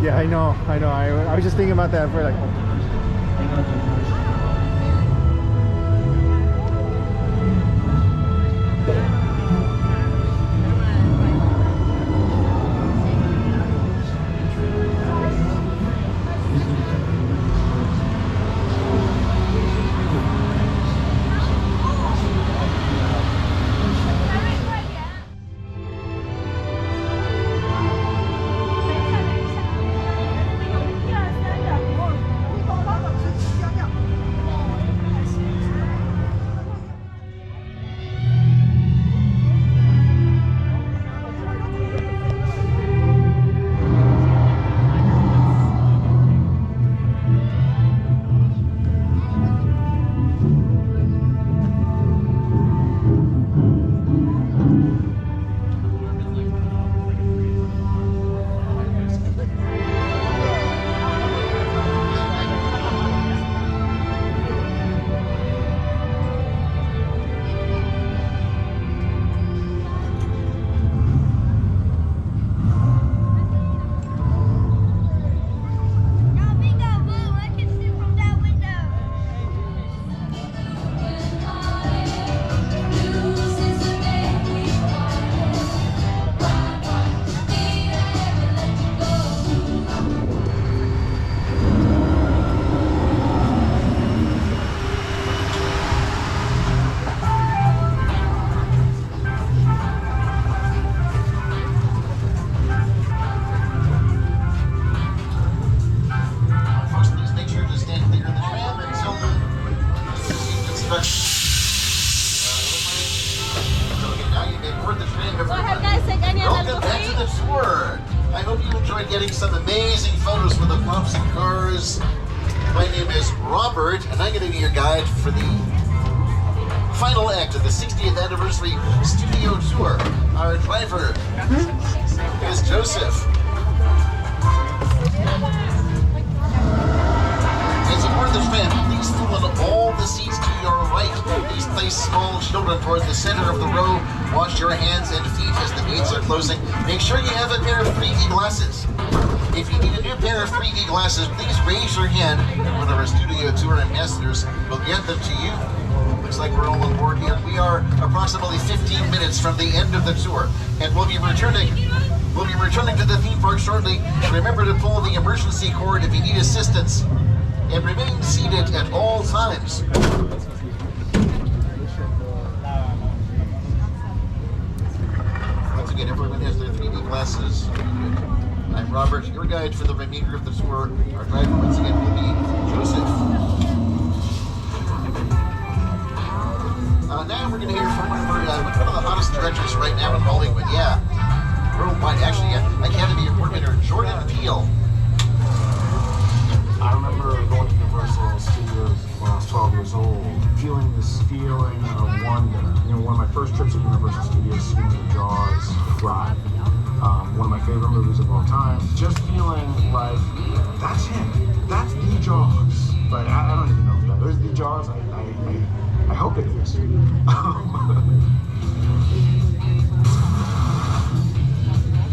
Yeah, I know. I was just thinking about that for like. instructions. Now you may board the train. Welcome back to the tour. I hope you enjoyed getting some amazing photos for the props and cars. My name is Robert, and I'm going to be your guide for the final act of the 60th anniversary studio tour. Our driver is Joseph. As you board the tram, please fill in all the seats to your right. Please place small children toward the center of the row. Wash your hands and feet as the gates are closing. Make sure you have a pair of 3D glasses. If you need a new pair of 3D glasses, please raise your hand. One of our studio tour ambassadors will get them to you. Looks like we're all on board here. We are approximately 15 minutes from the end of the tour, and we'll be returning to the theme park shortly. Remember to pull the emergency cord if you need assistance, and remain seated at all times. Once again, everyone has their 3D glasses. I'm Robert, your guide for the remainder of the tour. Our driver once again will be Joseph. Now we're going to hear from one of the hottest directors right now in Hollywood. Yeah, worldwide. Actually, Academy Award winner Jordan Peele. I remember going to Universal Studios when I was 12 years old, feeling this feeling of wonder. You know, one of my first trips to Universal Studios, seeing the Jaws ride, one of my favorite movies of all time. Just feeling like, that's him, that's the Jaws. But I don't even know if that is the Jaws. I hope it is.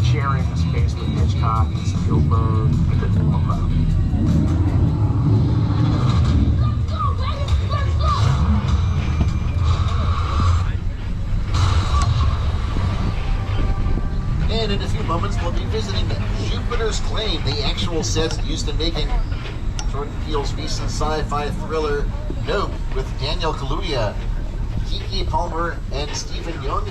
Sharing the space with Hitchcock and Spielberg, I couldn't be more proud. And in a few moments, we'll be visiting Jupiter's Claim, the actual sets used in making Jordan Peele's recent sci-fi thriller Nope with Daniel Kaluuya, Keke Palmer, and Stephen Young.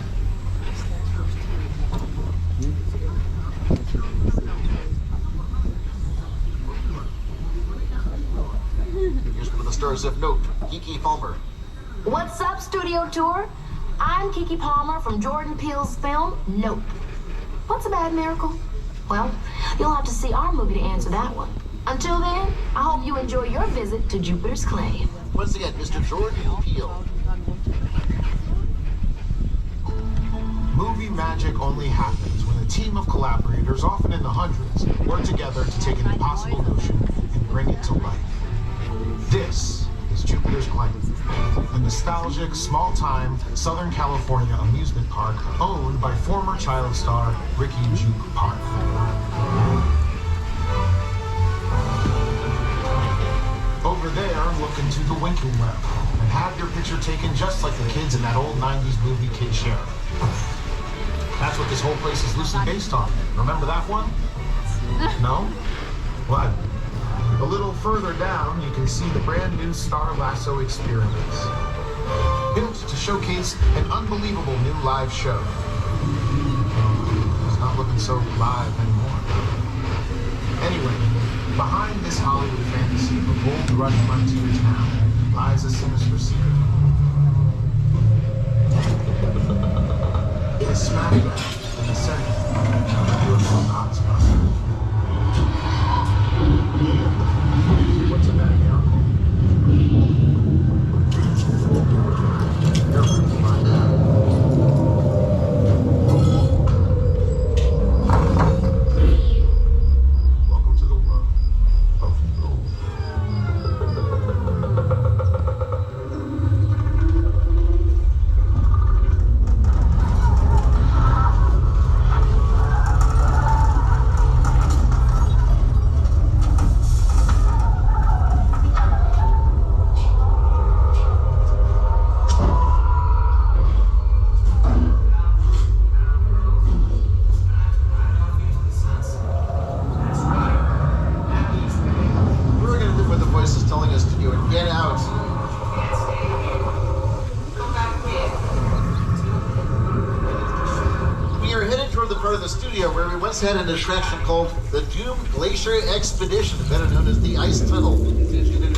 Here's one of the stars of Nope, Keke Palmer. What's up, Studio Tour? I'm Keke Palmer from Jordan Peele's film Nope. What's a bad miracle? Well, you'll have to see our movie to answer that one. Until then, I hope you enjoy your visit to Jupiter's Claim. Once again, Mr. Jordan Peele. Movie magic only happens when a team of collaborators, often in the hundreds, work together to take an impossible notion and bring it to life. This is Jupiter's Claim, a nostalgic, small-time Southern California amusement park owned by former child star Ricky Juke Park. Over there, look into the winking well and have your picture taken just like the kids in that old 90s movie Kid Sheriff. That's what this whole place is loosely based on. Remember that one? No? What? A little further down, you can see the brand new Star Lasso experience, built to showcase an unbelievable new live show. It's not looking so live anymore. Anyway, behind this Hollywood fantasy of a gold rush frontier town lies a sinister secret. It is smack dab in the center of the beautiful hotspot. What's in that account? You're going to find out. Welcome to the world of gold. Had an attraction called the Doom Glacier Expedition, better known as the Ice Tunnel.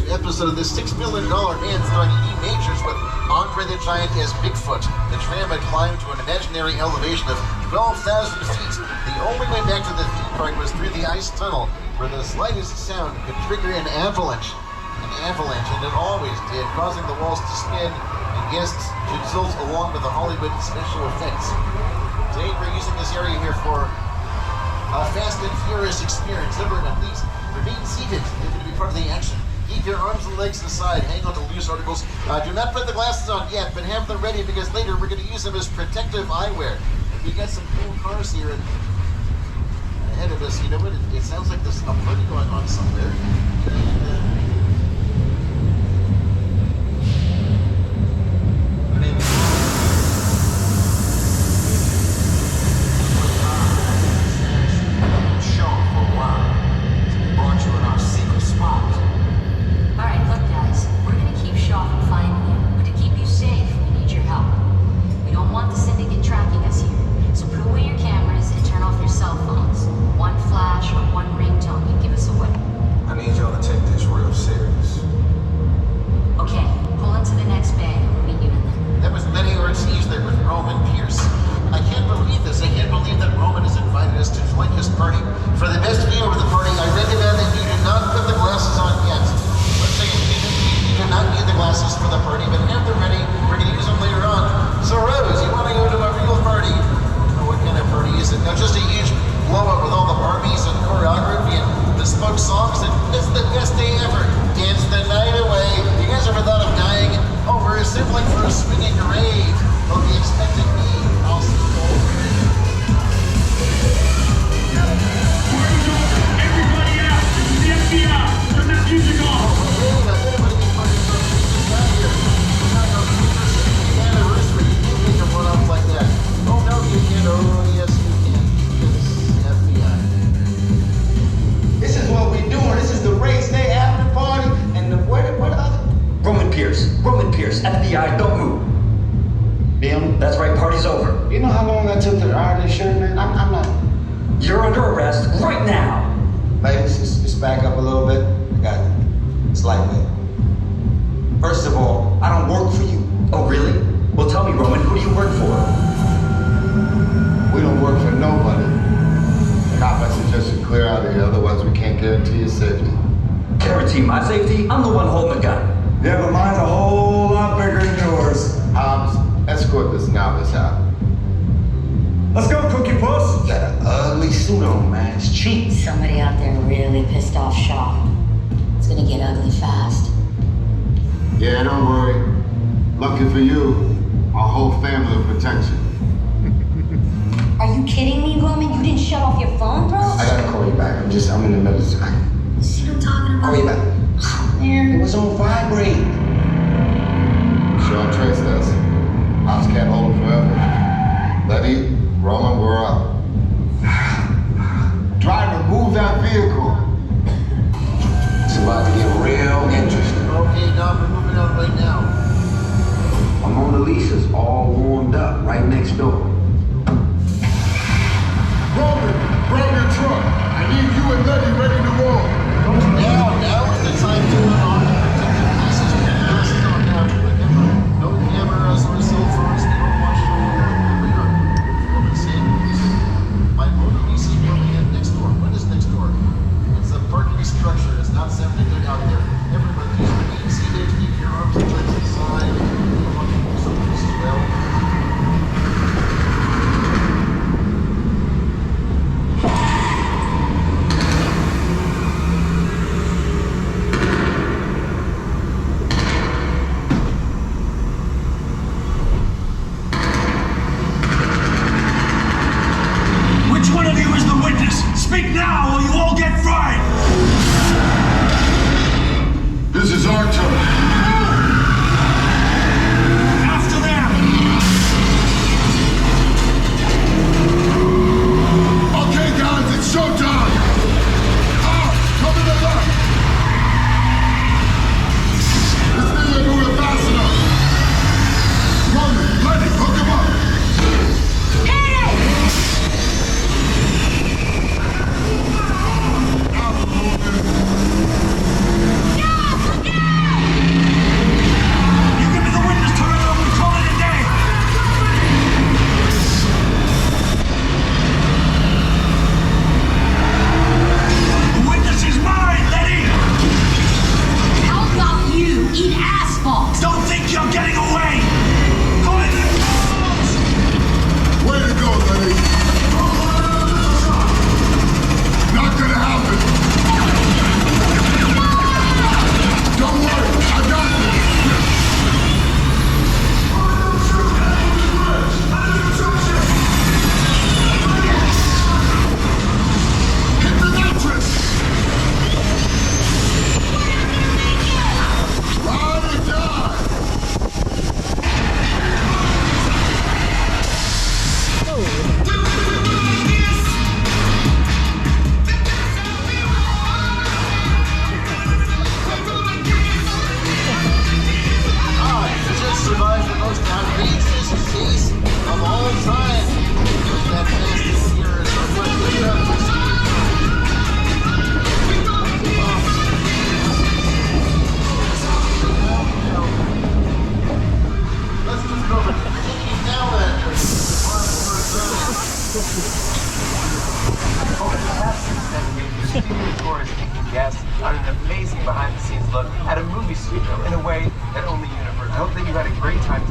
new episode of the $6 million Man starring E. Majors with Andre the Giant as Bigfoot. The tram had climbed to an imaginary elevation of 12,000 feet. The only way back to the theme park was through the ice tunnel, where the slightest sound could trigger an avalanche. And it always did, causing the walls to spin and guests to tilt along with the Hollywood special effects. Today we're using this area here for a Fast and Furious experience. Everyone, please remain seated. You're going to be part of the action. Keep your arms and legs aside. Hang on to loose articles. Do not put the glasses on yet, but have them ready because later we're going to use them as protective eyewear. We got some cool cars here and ahead of us. You know what? It sounds like there's a party going on somewhere. FBI, don't move. Liam, that's right, party's over. You know how long I took to iron this shirt, man? I'm not... You're under arrest right now. Ladies, just back up a little bit. I got it. It's lightweight. First of all, I don't work for you. Oh, really? Well, tell me, Roman, who do you work for? We don't work for nobody. Cop, I suggest you clear out of here, otherwise we can't guarantee your safety. Guarantee my safety? I'm the one holding the gun. Yeah, but mine's a whole lot bigger than yours. Hobbs, escort this novice out. Let's go, Cookie Puss. You got an ugly suit on, man. It's cheap. Somebody out there really pissed off Shaw. It's gonna get ugly fast. Yeah, don't worry. Lucky for you, our whole family will protect you. Are you kidding me, Roman? You didn't shut off your phone, bro? I gotta call you back. I'm in the middle of the... See what I'm talking about? Call you back. Man. It was on vibrate. Sean traced us. Ops can't hold him forever. Letty, Roman, we're up. Driver, move that vehicle. It's about to get real interesting. Okay, Dom, we're moving on right now. Mona Lisa's all warmed up right next door. Roman, grab your truck. I need you and Letty ready to roll. Now is the time to unlock the protective pieces. Glasses on now. Remember, no cameras or cell phones. They don't watch you on the radar. Roman Sanders. My Mona Lisa building in next door. What is next door? It's a parking structure. It's not sounding good out there. Everyone, please remain seated. Keep your arms and legs aside. We want to do some of this as well.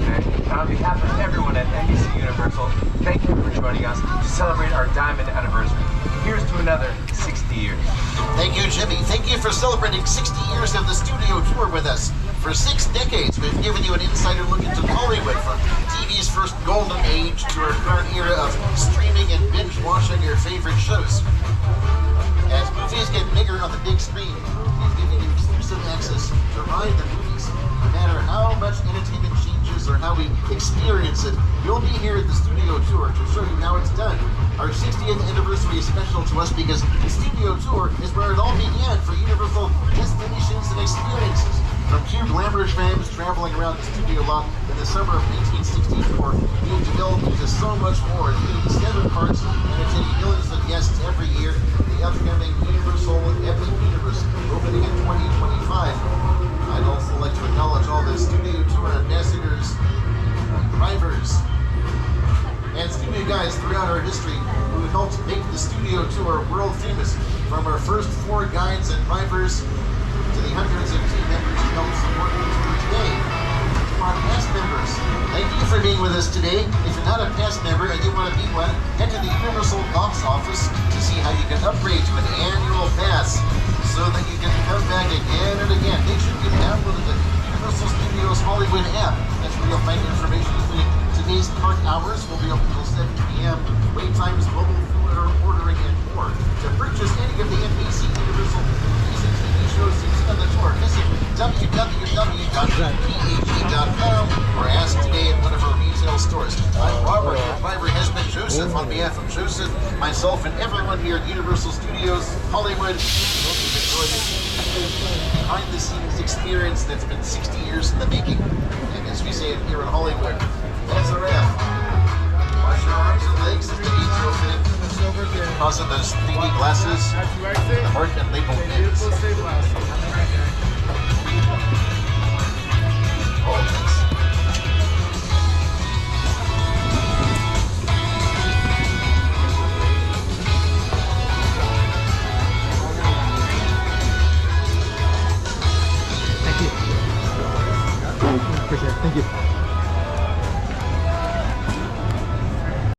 today. And on behalf of everyone at NBC Universal, thank you for joining us to celebrate our diamond anniversary. Here's to another 60 years. Thank you, Jimmy. Thank you for celebrating 60 years of the studio tour with us. For 6 decades, we've given you an insider look into Hollywood, from TV's first golden age to our current era of streaming and binge watching your favorite shows. As movies get bigger on the big screen, we've given you exclusive access to ride the movies. No matter how much entertainment changes or how we experience it, you'll be here at the studio tour to show you how it's done. Our 60th anniversary is special to us because the studio tour is where it all began for Universal destinations and experiences. From 2 Glamor Trams traveling around the studio lot in the summer of 1964, we've developed into so much more, including 7 parks, entertaining millions of guests every year. The upcoming Universal Epic Universe opening in 2025. I'd also like to acknowledge all the studio tour ambassadors, drivers, and studio guys throughout our history who helped make the studio tour world famous. From our first 4 guides and drivers to the hundreds of team members who helped support the tour today. To our past members, thank you for being with us today. If you're not a past member and you want to be one, head to the Universal box office to see how you can upgrade to an annual pass so that you can come back again and again. Make sure you download the Universal Studios Hollywood app. That's where you'll find information including today's park hours will be open until 7 p.m., wait times, mobile food ordering, and more. To purchase any of the NBC Universal movies and TV shows used on the tour, visit www.pag.com or ask today at one of our retail stores. I'm Robert, your driver has been Joseph. On behalf of Joseph, myself, and everyone here at Universal Studios Hollywood, hope you've enjoyed this behind-the-scenes experience that's been 60 years in the making. And as we say it here in Hollywood, that's a wrap. Wash your arms and legs as the gates open. Because of those 3D glasses, the heart and label pins. Oh, thanks. Thank you. Appreciate it. Thank you.